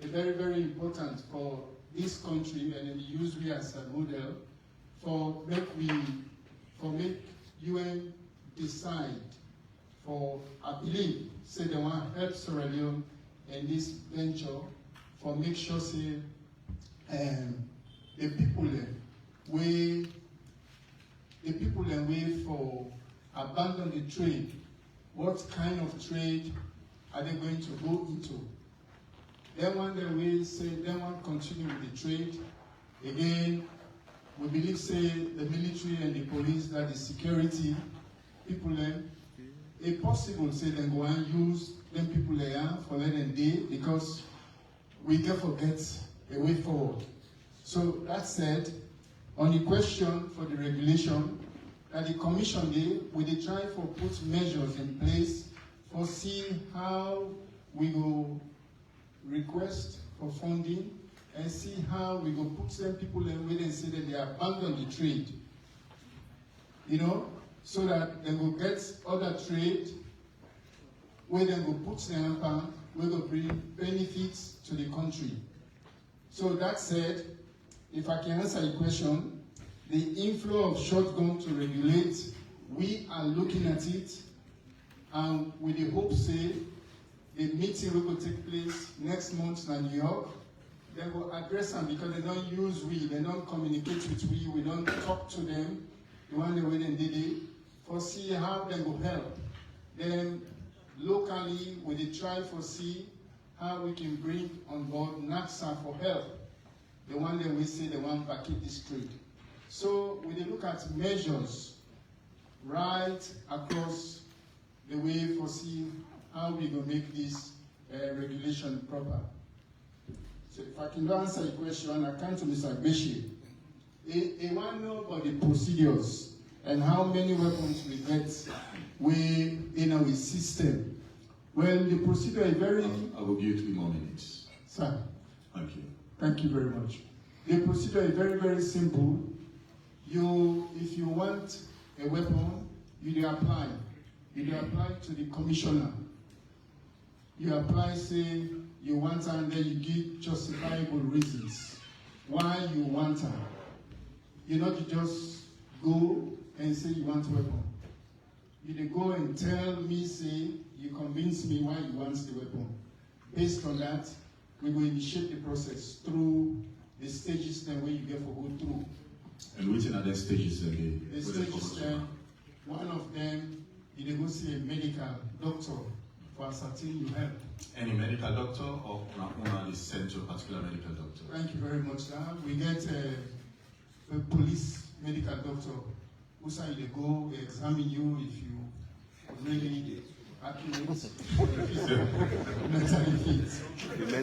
it's very, very important for this country, and we use we as a model for make UN decide for, I believe, say they want to help Sierra Leone in this venture for make sure say the people way for abandon the trade. What kind of trade are they going to go into? Then one day we say they want to continue with the trade. Again, we believe say the military and the police, that the security people if possible say they go and use them people there for let them day, because we can forget a way forward. So that said, on the question for the regulation, that the commission we try for put measures in place for see how we go request for funding and see how we go put some people in where they say that they abandon the trade. You know, so that they will get other trade where they will put them up, we will bring benefits to the country. So that said, if I can answer the question, the inflow of shotgun to regulate, we are looking at it, and with the hope, say, the meeting will take place next month in New York. They will address them because they don't use we, they don't communicate with we don't talk to them. The one way they did it, for see how they will help. Then locally, we try for see how we can bring on board NACSA for help. The one that we say the one vacate this trade. So we look at measures right across the way for see how we gonna make this regulation proper. So if I can answer the question, I come to Mr. Beshi. I want to know about the procedures and how many weapons we get in our system. Well, the procedure is very... I will give you 3 more minutes. Sir. Thank you. Thank you very much. The procedure is very, very simple. If you want a weapon, you apply. You apply to the commissioner. you apply, say you want her, and then you give justifiable reasons why you want her. You know, you just go and say you want weapon. You dey go and tell me, say, you convince me why you want the weapon. Based on that, we will initiate the process through the stages then where you get for go through. And which are the stages again? The stages then, one of them, you dey go see a medical doctor for ascertain you help. Any medical doctor or una is sent to a particular medical doctor? Thank you very much. Now we get a police medical doctor who say they go examine you if you really accurate mentally fit.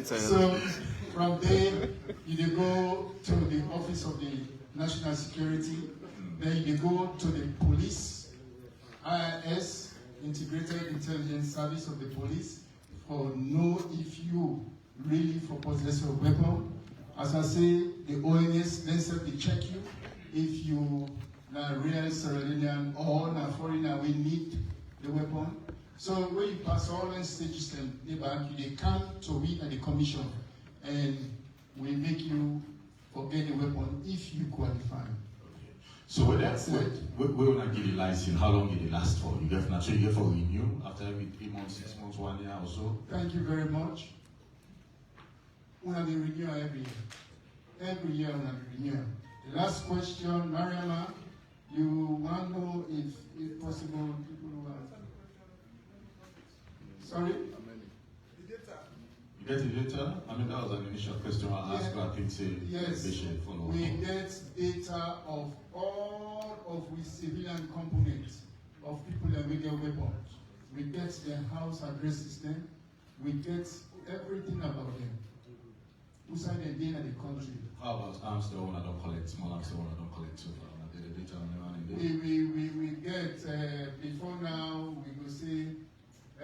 So from there you go to the office of the national security, then you go to the police, IIS, Integrated Intelligence Service of the police, for know if you really for possess a weapon. As I say, the ONS then said they check you if you are real Sierra Leonean or na foreigner we need the weapon. So when you pass all the stages then they back, they come to we at the commission and we make you forget the weapon if you qualify. So when we not get the license, how long did it last for? You get so you get for renew after every 3 months, 6 months, 1 year or so? Thank you very much. We have the renew every year. Every year we have the renew. The last question, Mariama, you want to know if possible people who are... Sorry? You get the data? I mean, that was an initial question I asked, but I think yes, we get data of all of the civilian components of people that we get weapons. We get their house address system. We get everything about them. Who side they in the country. How about arms the one I don't collect, small arms the one I don't collect so far? The data on the one we get, before now, we will say,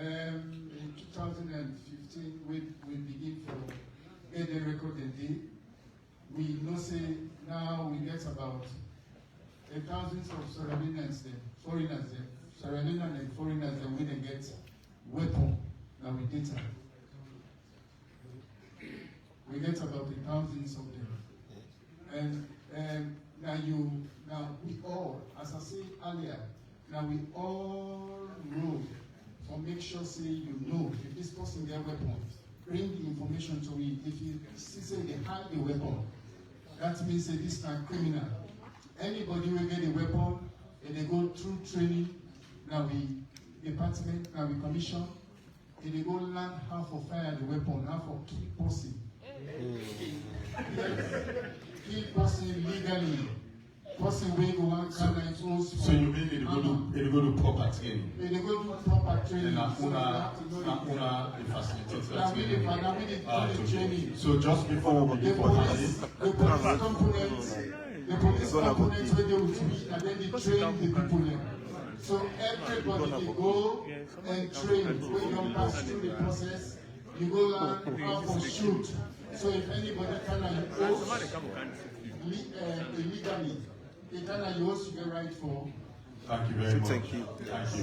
in 2015, we begin for get the record a day. We know say now we get about thousands of Sierra Leoneans there, foreigners there, Sierra Leonean and foreigners there, we then get weapon now with data. We get about thousands of them. And now we all, as I said earlier, now we all know for make sure say you know if this person get weapon, bring the information to me. If you see say they have the weapon, that means that this is not criminal. Anybody will get a weapon and they go through training, now we department, now we commission, and they go learn how to fire the weapon, how to kill person. Kill person legally. Person will go on and so you mean they go to proper training? They go to proper training. And training. So just before the police components where they will teach and then they train the people there. So everybody they go and train. When you pass through the process, you go learn how to shoot. So if anybody can illegally, they can you also get right for. Thank you very much. Thank you. Thank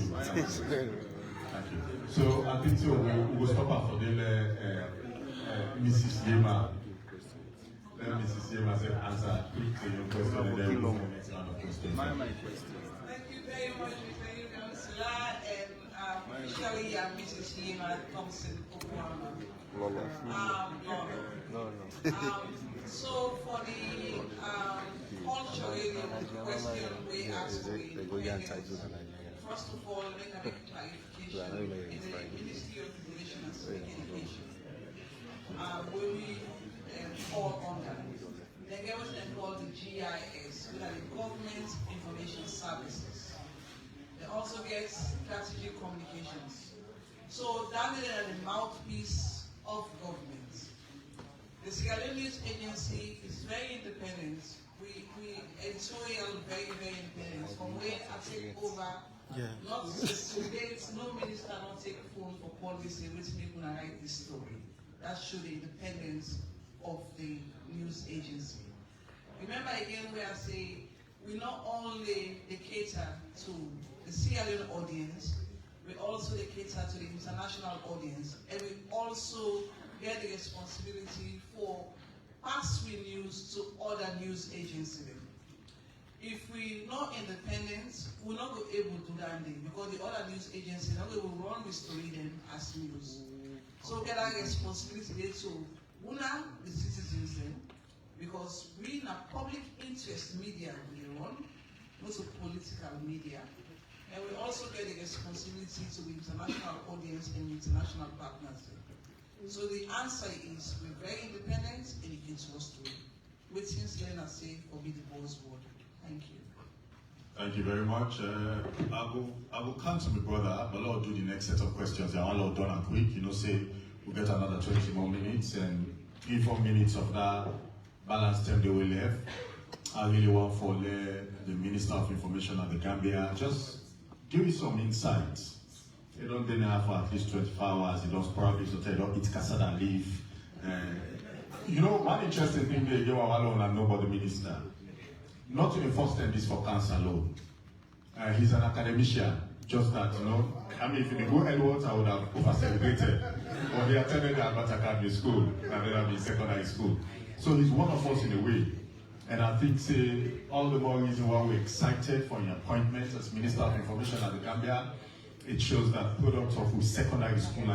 you. So I think so we will stop at for the Mrs. Yema. Let Mrs. Yema answer quickly your question and then we'll move to the next round of questions. Thank you very much, Mr. Councillor, and officially I'm Mrs. Yema Thompson Okwama. So for the cultural question we asked, first of all, let me make a clarification. In the Ministry of Information and Civic Education, where we fall under, there was then called the GIS, which are the Government Information Services. They also get strategic communications. So that is the mouthpiece of government. The Sierra Leone's agency is very independent. We editorial very, very independent. From where I take over, not to date, no minister not take phone for policy, which people write this story. That shows the independence of the news agency. Remember again where I say we not only cater to the Sierra Leone audience, we also cater to the international audience, and we also get the responsibility for pass-through news to other news agencies. If we're not independent, we're not going to be able to do that thing because the other news agencies are going to run the story then as news. So we get that responsibility there to una the citizens then, because we in a public interest media we run, not a political media. And we also get the responsibility to the international audience and international partners. So the answer is we're very independent and you can trust us. With things Leonard say for me the buzzword. Thank you. Thank you very much. I will come to my brother, but I'll do the next set of questions. They are all done and quick. You know, say we'll get another 20 more minutes and 3-4 minutes of that balance time they will have. I really want for the Minister of Information of the Gambia just give you some insights. They don't dinner for at least 24 hours. They don't probably so they don't eat cassava and leave. You know, one interesting thing they give alone and know about the minister. Not to enforce them this for cancer alone. He's an academician. Just that, you know. I mean, if you go Edwards, I would have over-celebrated. But they attended the Albert Academy School and then I'm in secondary school. So he's one of us in a way. And I think, say, all the more reason why we're excited for your appointment as Minister of Information at the Gambia. It shows that products of secondary school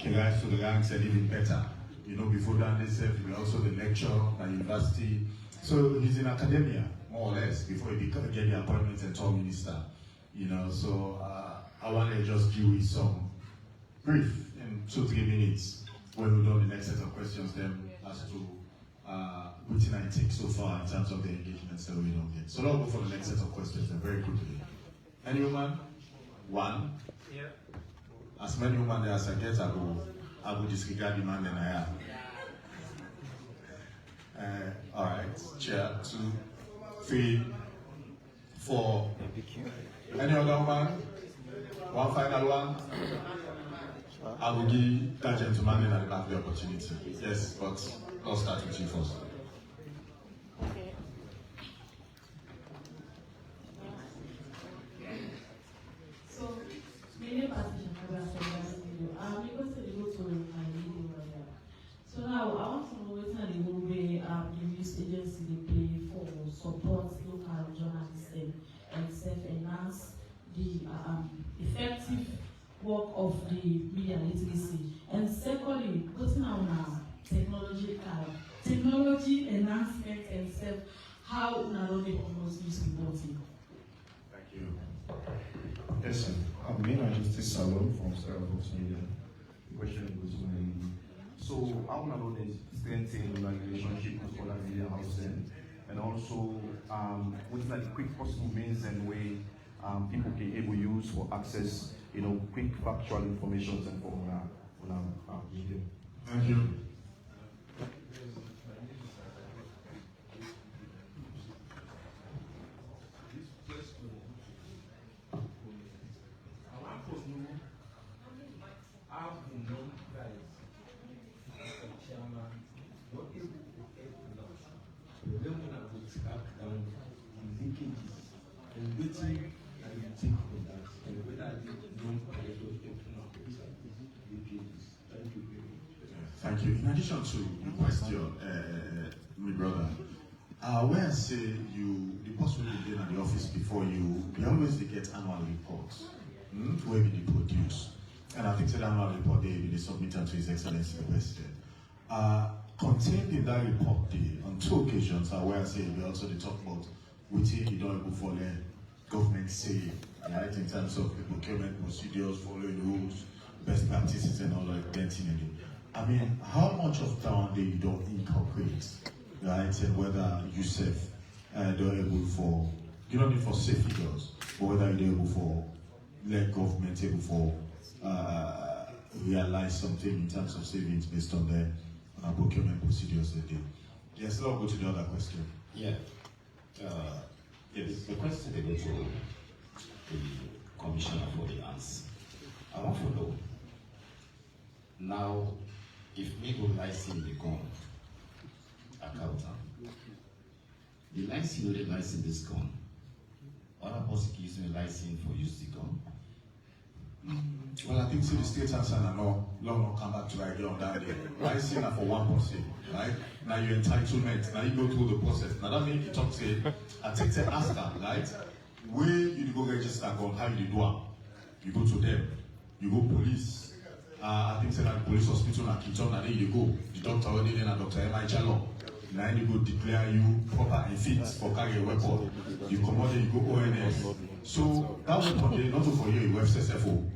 can rise to the ranks and even better. You know, before that, they said he was also the lecturer at university. So he's in academia, more or less, before he get the appointment as top minister. You know, so I want to just give you some brief in 2-3 minutes when we do the next set of questions then as to what I take so far in terms of the engagements that we don't get. So let's go for the next set of questions then very quickly. Any woman? One. Yeah. As many women there as I get, I will disregard the man than I am. All right. Chair. 2, 3, 4. Any other woman? One final one. I will give that gentleman in at the back the opportunity. Yes, but I'll start with you first. Okay. So, many parties have because they go to my video right now. So now I want to know what kind of way the news agency they play for support local journalists and self-enhance the effective work of the media literacy. And secondly, putting on technology enhancement and how not only almost news reporting. Thank you. Yes, sir. I'm Mayor Justice Salon from Starbucks Media. The question goes to my lady. So, how not only strengthen the relationship with other media houses and also what are the quick possible means and way people can able use for access, you know, quick factual information and from our media. Thank you. Thank you. In addition to the question, my brother, when I say the person who been at the office before you, they always get annual reports where they produce. And I think the annual report they submitted to His Excellency the President. Contained in that report, on 2 occasions, where I say they also talk about what you don't able for the government say, right, in terms of the procurement procedures, following rules, best practices, and all that. I mean, how much of that you don't incorporate, right, and whether you don't able for, you don't need for safe figures, but whether you're able for, let government able for realize something in terms of savings based on the procurement procedures they do. Yes, let's go to the other question. Yeah. Yes, the question they go to the commissioner for the answer. I want to know now if me go license the gun accountant, the license no dey license this gun. Other person gives me license for use the gun. Well, I think see the state answer and no come back to idea on that day. I see that for one person, right? Now your entitlement, now you go through the process. Now that means you talk say, I take the ask them, right? Where you go register go, how you do it? You go to them, you go police. I think say that police hospital and Kiton, and then you go. The doctor already then and Dr. M.I. Chalo. Now you go declare you proper and fit for carry a weapon. You come out there, you go ONS. So that weapon they not for you, you have SFO.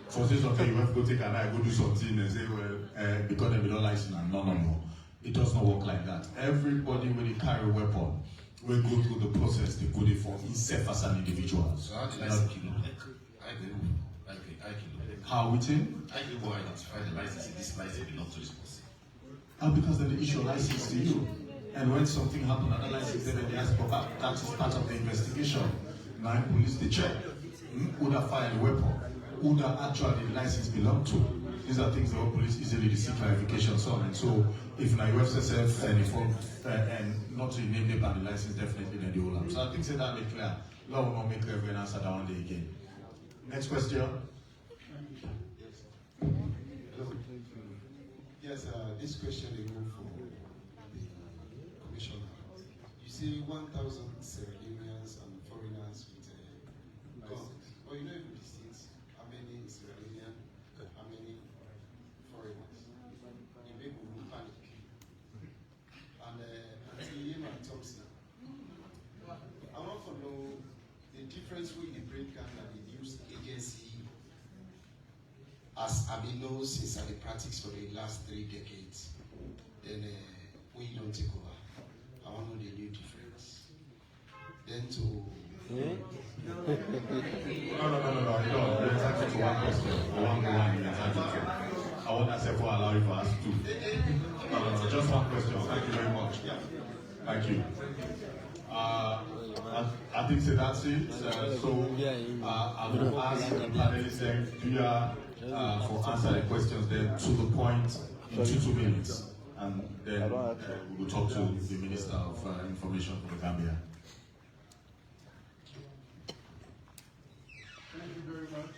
For this okay, you have to go take an eye, go do something and say, well, because they don't license and no. It does not work like that. Everybody when they carry a weapon will go through the process they put it for himself as an individual. So how do license kill how we think? I can go identify the license if this license belongs to this person. Because then they issue a license to you. And when something happens, another license, then they ask for that. That is part of the investigation. Now police they check who that fired the weapon, who that actually the license belong to. These are things the police easily see clarification on. And so if now UFSF and not to name them by the license, definitely then they will have. So I think that make clear. Law will not make everyone answer that one day again. Next question. Yes, this question will go for the commissioner. You say 1,000 Leoneans and foreigners with guns. But you know if the states, how many Leoneans, how many foreigners? You make people panic. And until Yemen talks now, I want to know the difference with the break and the news agency. As I've been known since I've been practice for the last 3 decades, then we don't take over. I want to know the new difference. Then to... No. You're entitled to one question. One, you're entitled to. I want to say for allow you to ask two. No. Just one question. Thank you very much. Thank you. I think that's it. I will ask the panelists for answer the questions then to the point in 2 minutes, and then we will talk to the Minister of Information for the Gambia. Thank you very much.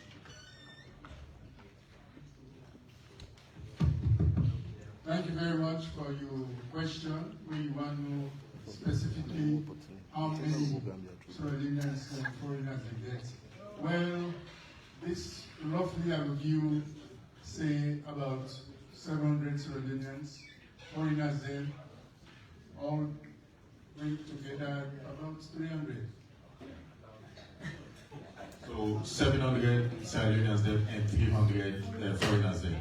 Thank you very much for your question. We want to know specifically how many Leoneans and foreigners they get. Well, this roughly I will give, say, about 700 Leoneans, foreigners then, all bring together about 300. So 700 Leoneans then and 300 foreigners then.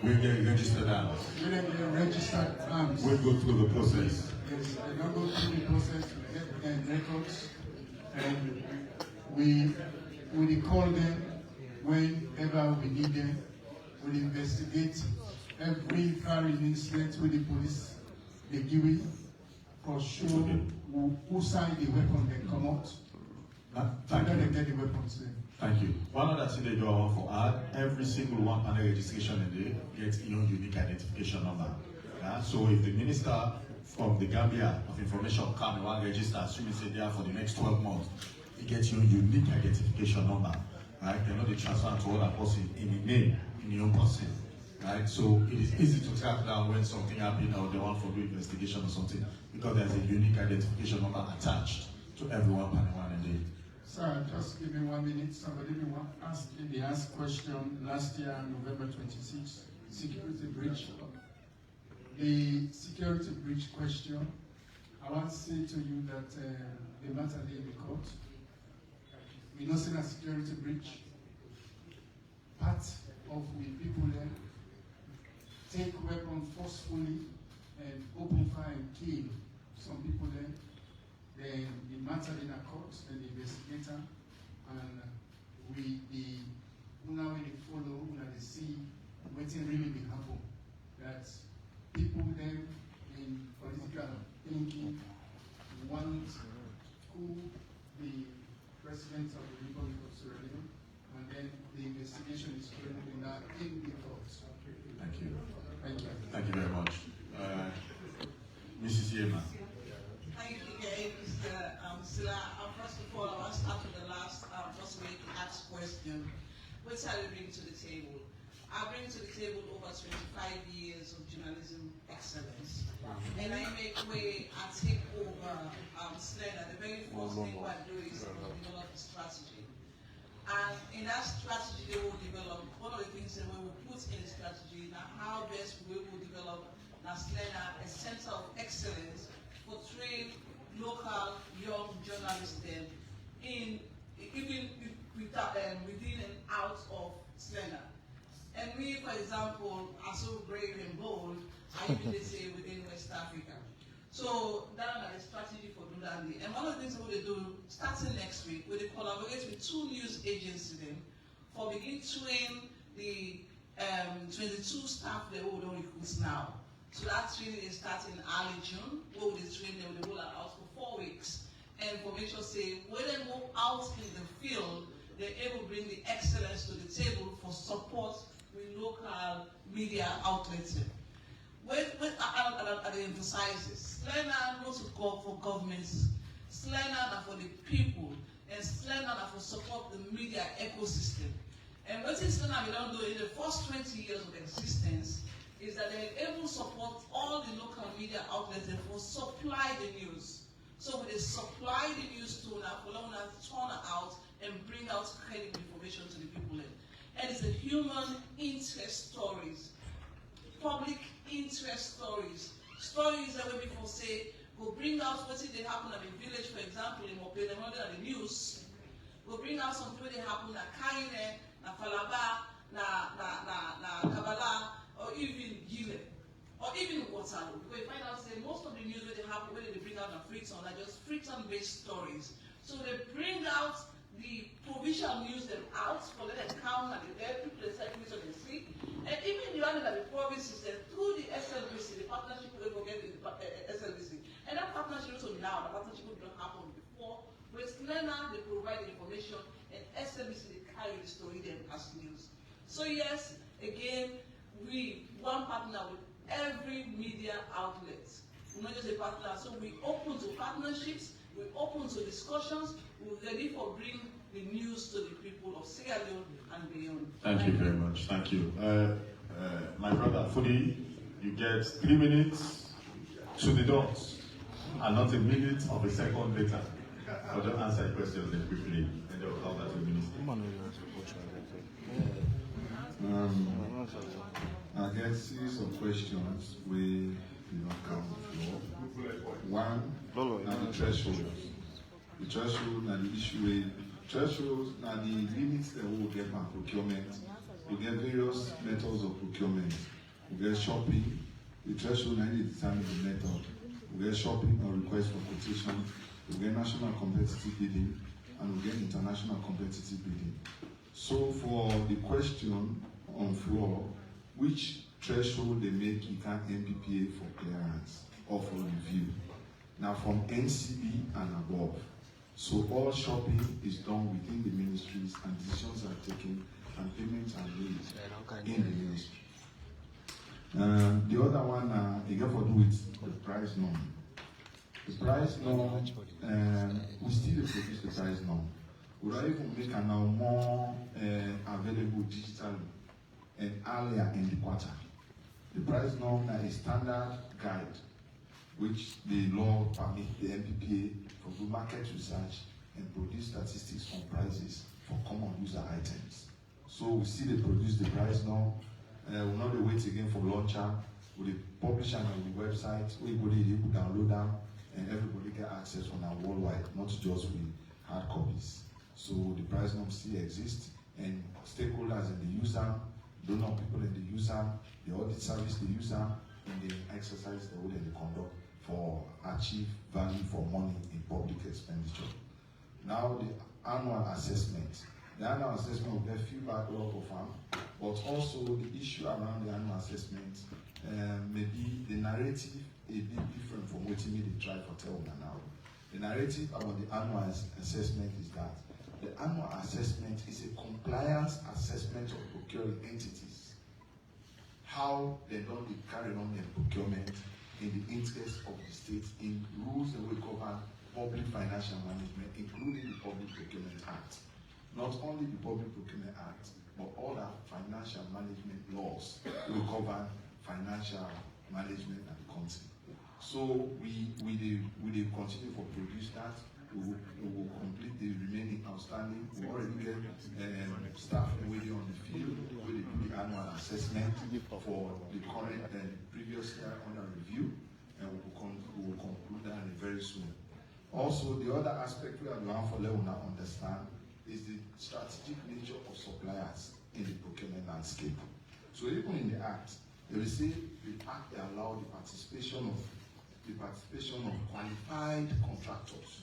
We get registered arms. We get registered arms. We go through the process. Yes, they don't go through the process to get their records, and we call them whenever we need them. We investigate every firing incident with the police. They give it for sure who signed the weapon then come out. Thank you. They get the weapons then. Thank you. One other thing they do I want to add, every single one panel registration in there gets your unique identification number. Yeah? So if the minister from the Gambia of Information come and want to register, assuming say there for the next 12 months, he gets your unique identification number. Right? They know they transfer to other person in the name, in your own person. Right? So it is easy to track down when something happened or they want to do investigation or something, because there's a unique identification number attached to everyone panel one in there. Sir, just give me 1 minute. Somebody asked question last year, November 26, security breach. The security breach question, I want to say to you that the matter in the court, we not seen a security breach. Part of the people there take weapons forcefully and open fire and kill some people there. Then the matter in a court, and the investigator, and now we follow, they see what's really been happen. That people then in political thinking want who the president of the Republic of Sierra Leone, and then the investigation is currently now in the courts. Thank you. Thank you. Thank you very much. Mrs. Yema. Thank you again, Mr. Silla. First of all, I want to start with the last way to ask question. what I bring to the table? I bring to the table over 25 years of journalism excellence. And I make way and take over Slender. The very first thing I do is develop a strategy. And in that strategy, they will develop, one of the things that we will put in the strategy, now how best we will develop Slender, a center of excellence for trained local young journalists then in even within and out of Slender. And we, for example, are so brave and bold, I usually say within West Africa. So that is a strategy for Dudandi. And one of the things we will do, starting next week, we will collaborate with 2 news agencies then for begin to train the 22 staff that we will recruit now. So that training is starting early June. We will train them, they will roll out for 4 weeks. And for make sure say, when they move out in the field, they're able to bring the excellence to the table for support with local media outlets. I emphasize this. Slender not to go for governments, Slender for the people, and Slender for support the media ecosystem. And what Slender we don't do in the first 20 years of existence is that they're able to support all the local media outlets and for supply the news. So when they supply the news to now, turn out and bring out credible information to the people. And it's a human interest stories, public interest stories, stories that we before say will bring out what they happen at the village, for example, in Mopele, at the news. Will bring out something that happen at Kaine, na Falaba, na Kabbalah, or even Gile, or even Waterloo. We find out say most of the news where they happen, when they bring out the Freetown, are just Freetown-based stories. So they bring out the provincial news them out for them to count and the people they say so they see. And even the other the provinces through the SLBC, the partnership will go get the SLBC. And that partnership also now, the partnership will not happen before. But Slender, they provide the information and SLBC they carry the story them as news. So yes, again, we one partner with every media outlet. We're not just a partner, so we open to partnerships, we open to discussions, we're ready for bring the news to the people of Sierra Leone and beyond. Thank you very much. Thank you. My brother Fudi, you get 3 minutes to the dot, and not a minute of a second later. But don't answer questions then quickly, and they will come back to the minister. I get a series of questions we don't come before. One, the threshold. The threshold and the issue. Thresholds are the limits that we will get by procurement. We get various methods of procurement. We get shopping. The threshold and it determines the method. We get shopping or request for quotation. We get national competitive bidding, and we get international competitive bidding. So for the question on floor, which threshold they make you can MPPA for clearance or for review? Now from NCB and above. So all shopping is done within the ministries and decisions are taken and payments are made in the ministry. The other one, it got to do with the price norm. The price norm, we still produce the price norm. We don't even make it now more available digitally and earlier in the quarter. The price norm is a standard guide which the law permits the MPPA for good market research and produce statistics on prices for common user items. So we still produce the price norm. We'll not wait again for launcher. We publish on the website. Everybody able to download them and everybody get access on our worldwide, not just with hard copies. So the price norm still exists, and stakeholders in the user, donor people in the user, the audit service the user, and they exercise the way they conduct for achieve value for money in public expenditure. Now the annual assessment. The annual assessment will get few backlog of them, but also the issue around the annual assessment may be the narrative a bit different from what they try for tell now. The narrative about the annual assessment is that the annual assessment is a compliance assessment of procuring entities. How they don't carry on their procurement in the interest of the state in rules that will govern public financial management, including the Public Procurement Act. Not only the Public Procurement Act, but all our financial management laws will govern financial management and country. So we will continue to produce that. We will complete the remaining outstanding. We already get staff already on the field. We will do the annual assessment for the current and previous year under review, and we will conclude that very soon. Also, the other aspect we are going for Leone understand is the strategic nature of suppliers in the procurement landscape. So even in the Act, they will say the Act allow the participation of qualified contractors.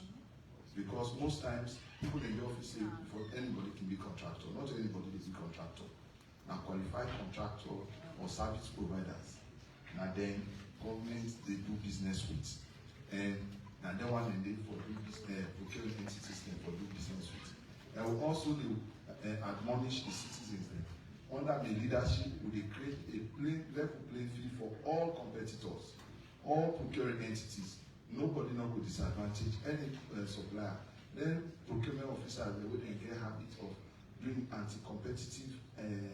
Because most times, people in the office say, before anybody can be contractor, not anybody is a contractor. Now, qualified contractor or service providers. Now then, governments they do business with. And now then one day for do business, procurement entities then for do business with. And we also do admonish the citizens then. Under the leadership, we create a level playing field for all competitors, all procuring entities. Nobody not will disadvantage any supplier. Then procurement officers they would get habit of doing anti-competitive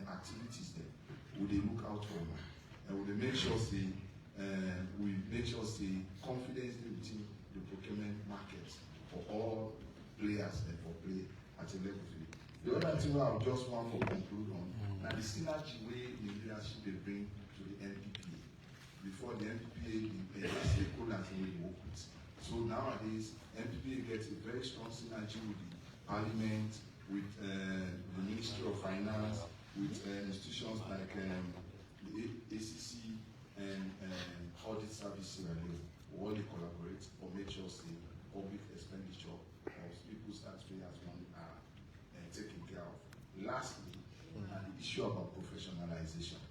activities there. Would they look out for them? And would they make sure confidence within the procurement market for all players and for play at a level field. The other thing I just want to conclude on now the synergy way the leadership they bring to the NPPA. Before the NPPA stakeholders we work with. So nowadays, NPPA gets a very strong synergy with the Parliament, with the Ministry of Finance, with institutions like the ACC and Audit Service Sierra Leone. All they collaborate for make sure the public expenditure of people's taxpayers' money are taken care of. Lastly, the issue about professionalization.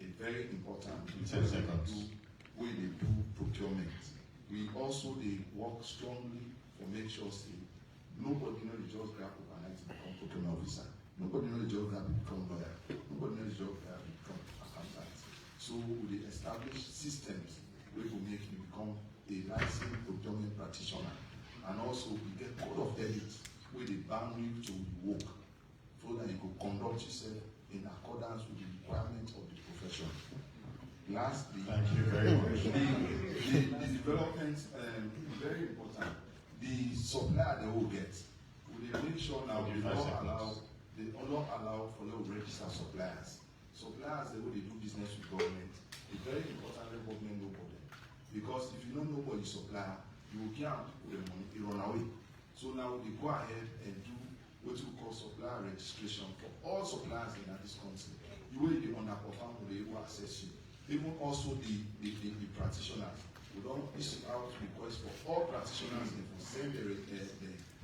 A very important 10 seconds. When they do procurement, we also they work strongly for make sure say nobody know the just grab overnight to become procurement officer. Nobody know the just grab to become lawyer. Nobody know the just grab to become accountant. So we establish systems where we make you become a licensed procurement practitioner, and also we get code of ethics where they ban you to work so that you could conduct yourself in accordance with the requirements of the profession. Lastly, thank you very much. The development very important. The supplier they will get. We make sure now they don't allow for no register suppliers. Suppliers they will do business with government. It's very important that government know about them. Because if you don't know about the supplier, you will can't put the money, you run away. So now they go ahead and do what we call supplier registration for all suppliers in this country. You will be underperform with the access you. Even also the practitioners. We don't issue out requests for all practitioners and for send the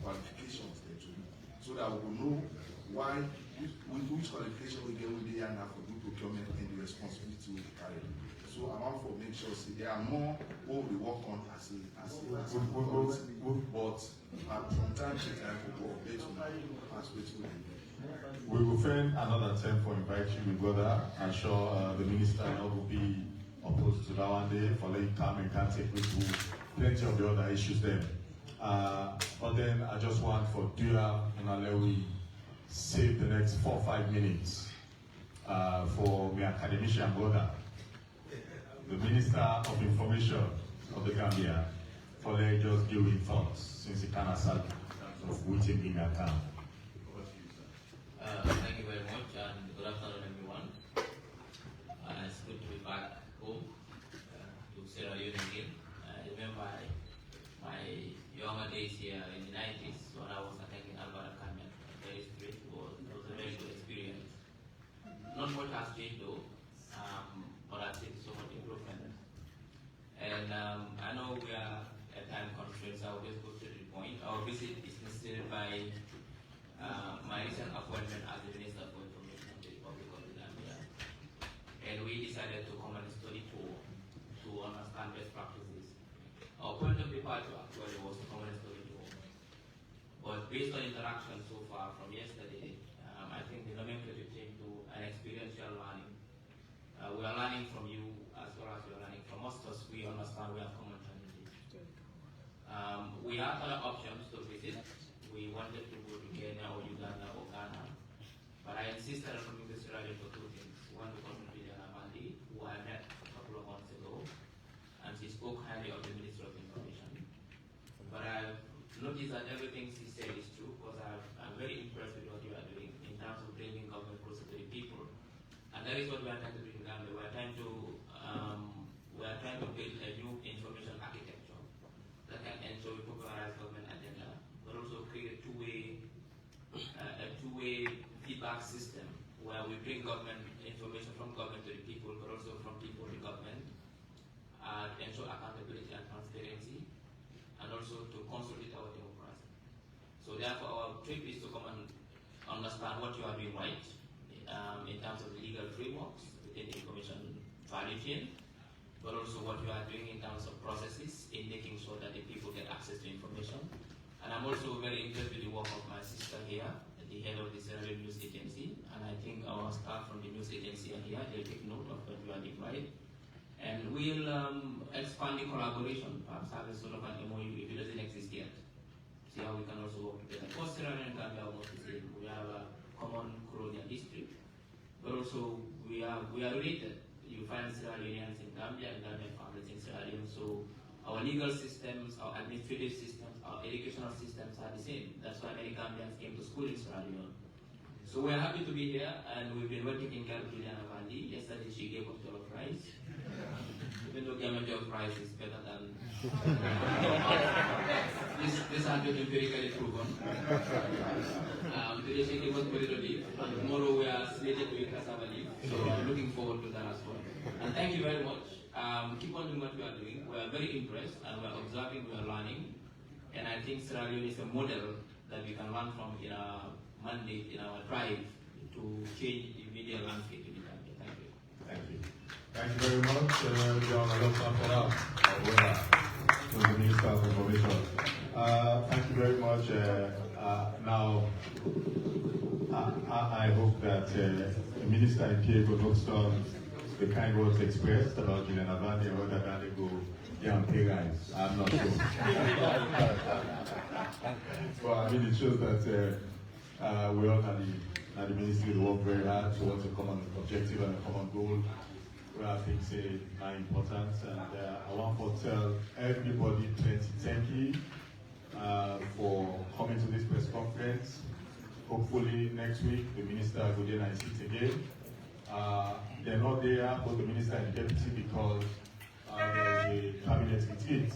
qualifications there to you, so that we will know which qualification we get with the and for good procurement and the responsibility we carry. So I want to make sure there are more what we work on as a quality, but from time to time we will update on as we do. We will find another time for inviting you, brother. I'm sure the minister will be opposed to that one day for letting come and can take me through plenty of the other issues then. But then I just want for Dura and Alewi save the next 4 or 5 minutes for my academician brother, the Minister of Information of the Gambia, for letting just give his thoughts since he cannot start of waiting in account. Thank you very much, and good afternoon, everyone. It's good to be back home to Sierra Leone again. I remember my younger days here in the 90s when I was attending Alberta Carmen. Very strict. It was a very good experience. Not much has changed though, but I think so much improvement. And I know we are at time constraints, so I'll just go to the point. Our visit is necessitated by my recent appointment as the Minister for Information of the Republic of the Gambia. And we decided to come and study tour to understand best practices. Our point of departure actually was to come and study tour. But based on interaction so far from yesterday, I think the nomenclature changed to an experiential learning. We are learning from you as well as you are learning from us, because we understand we have common challenges. We have other options to visit. We wanted to go to Kenya or Uganda or Ghana, but I insist insisted on coming to Sierra Leone for two things. One, because of Leone Avandi, who I met a couple of months ago, and she spoke highly of the Ministry of Information. But I've noticed that everything she said is true, because I'm very impressed with what you are doing in terms of bringing government closer to the people. And that is what we are trying to do in Gambia. We are trying to build a new information architecture that can ensure we popularize government agenda, but also create a two-way feedback system where we bring government information from government to the people, but also from people to government, to ensure accountability and transparency, and also to consolidate our democracy. So therefore, our trip is to come and understand what you are doing right in terms of the legal frameworks within the information value chain, but also what you are doing in terms of processes in making sure that the people get access to information. And I'm also very impressed with the work of my sister here, the head of the Sierra Leone News Agency, and I think our staff from the news agency are here. They'll take note of what you are doing right. And we'll expand the collaboration, perhaps have a sort of an MOU if it doesn't exist yet. See how we can also work together. Of course, Sierra Leone and Gambia are almost the same. We have a common colonial history, but also we are related. You find Sierra Leoneans in Gambia and Gambian families in Sierra Leone. So our legal systems, our administrative systems, our educational systems are the same. That's why many Gambians came to school in Sierra Leone. So we're happy to be here, and we've been working in care of Leone Avandi. Yesterday she gave us jollof rice. Even though Gambian jollof rice is better than this has been empirically proven. Today she gave us potato leaf, and tomorrow we are slated to eat cassava leaf. So I'm looking forward to that as well. And thank you very much. Keep on doing what you are doing. We are very impressed, and we are observing, we are learning. And I think Sierra Leone is a model that we can learn from in our mandate, in our drive to change the media landscape in the country. Thank you. Thank you. Thank you very much, John. To the Minister of Information. Thank you very much. Now, I hope that the Minister in Piego notes down the kind words expressed about Leone Avandi and whether they go down pay rise. I'm not sure. But I mean, it shows that we all at the Ministry work very hard towards a common objective and a common goal, where I think are important. And I want to tell everybody thank you for coming to this press conference. Hopefully next week the Minister will then sit again. They're not there, both the Minister and the Deputy, because there's a cabinet retreat,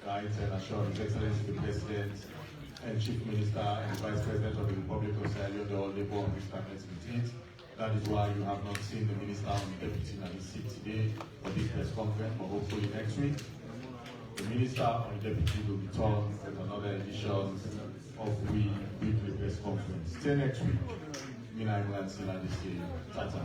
right? And I'm sure His Excellency the President and Chief Minister and the Vice President of the Republic of Sierra Leone, they all labor on this cabinet retreat. That is why you have not seen the Minister and the Deputy at his seat today for this press conference, but hopefully next week, the Minister and the Deputy will return with another edition of the weekly press conference. Till next week, Mina Imran Sila this day. Tata.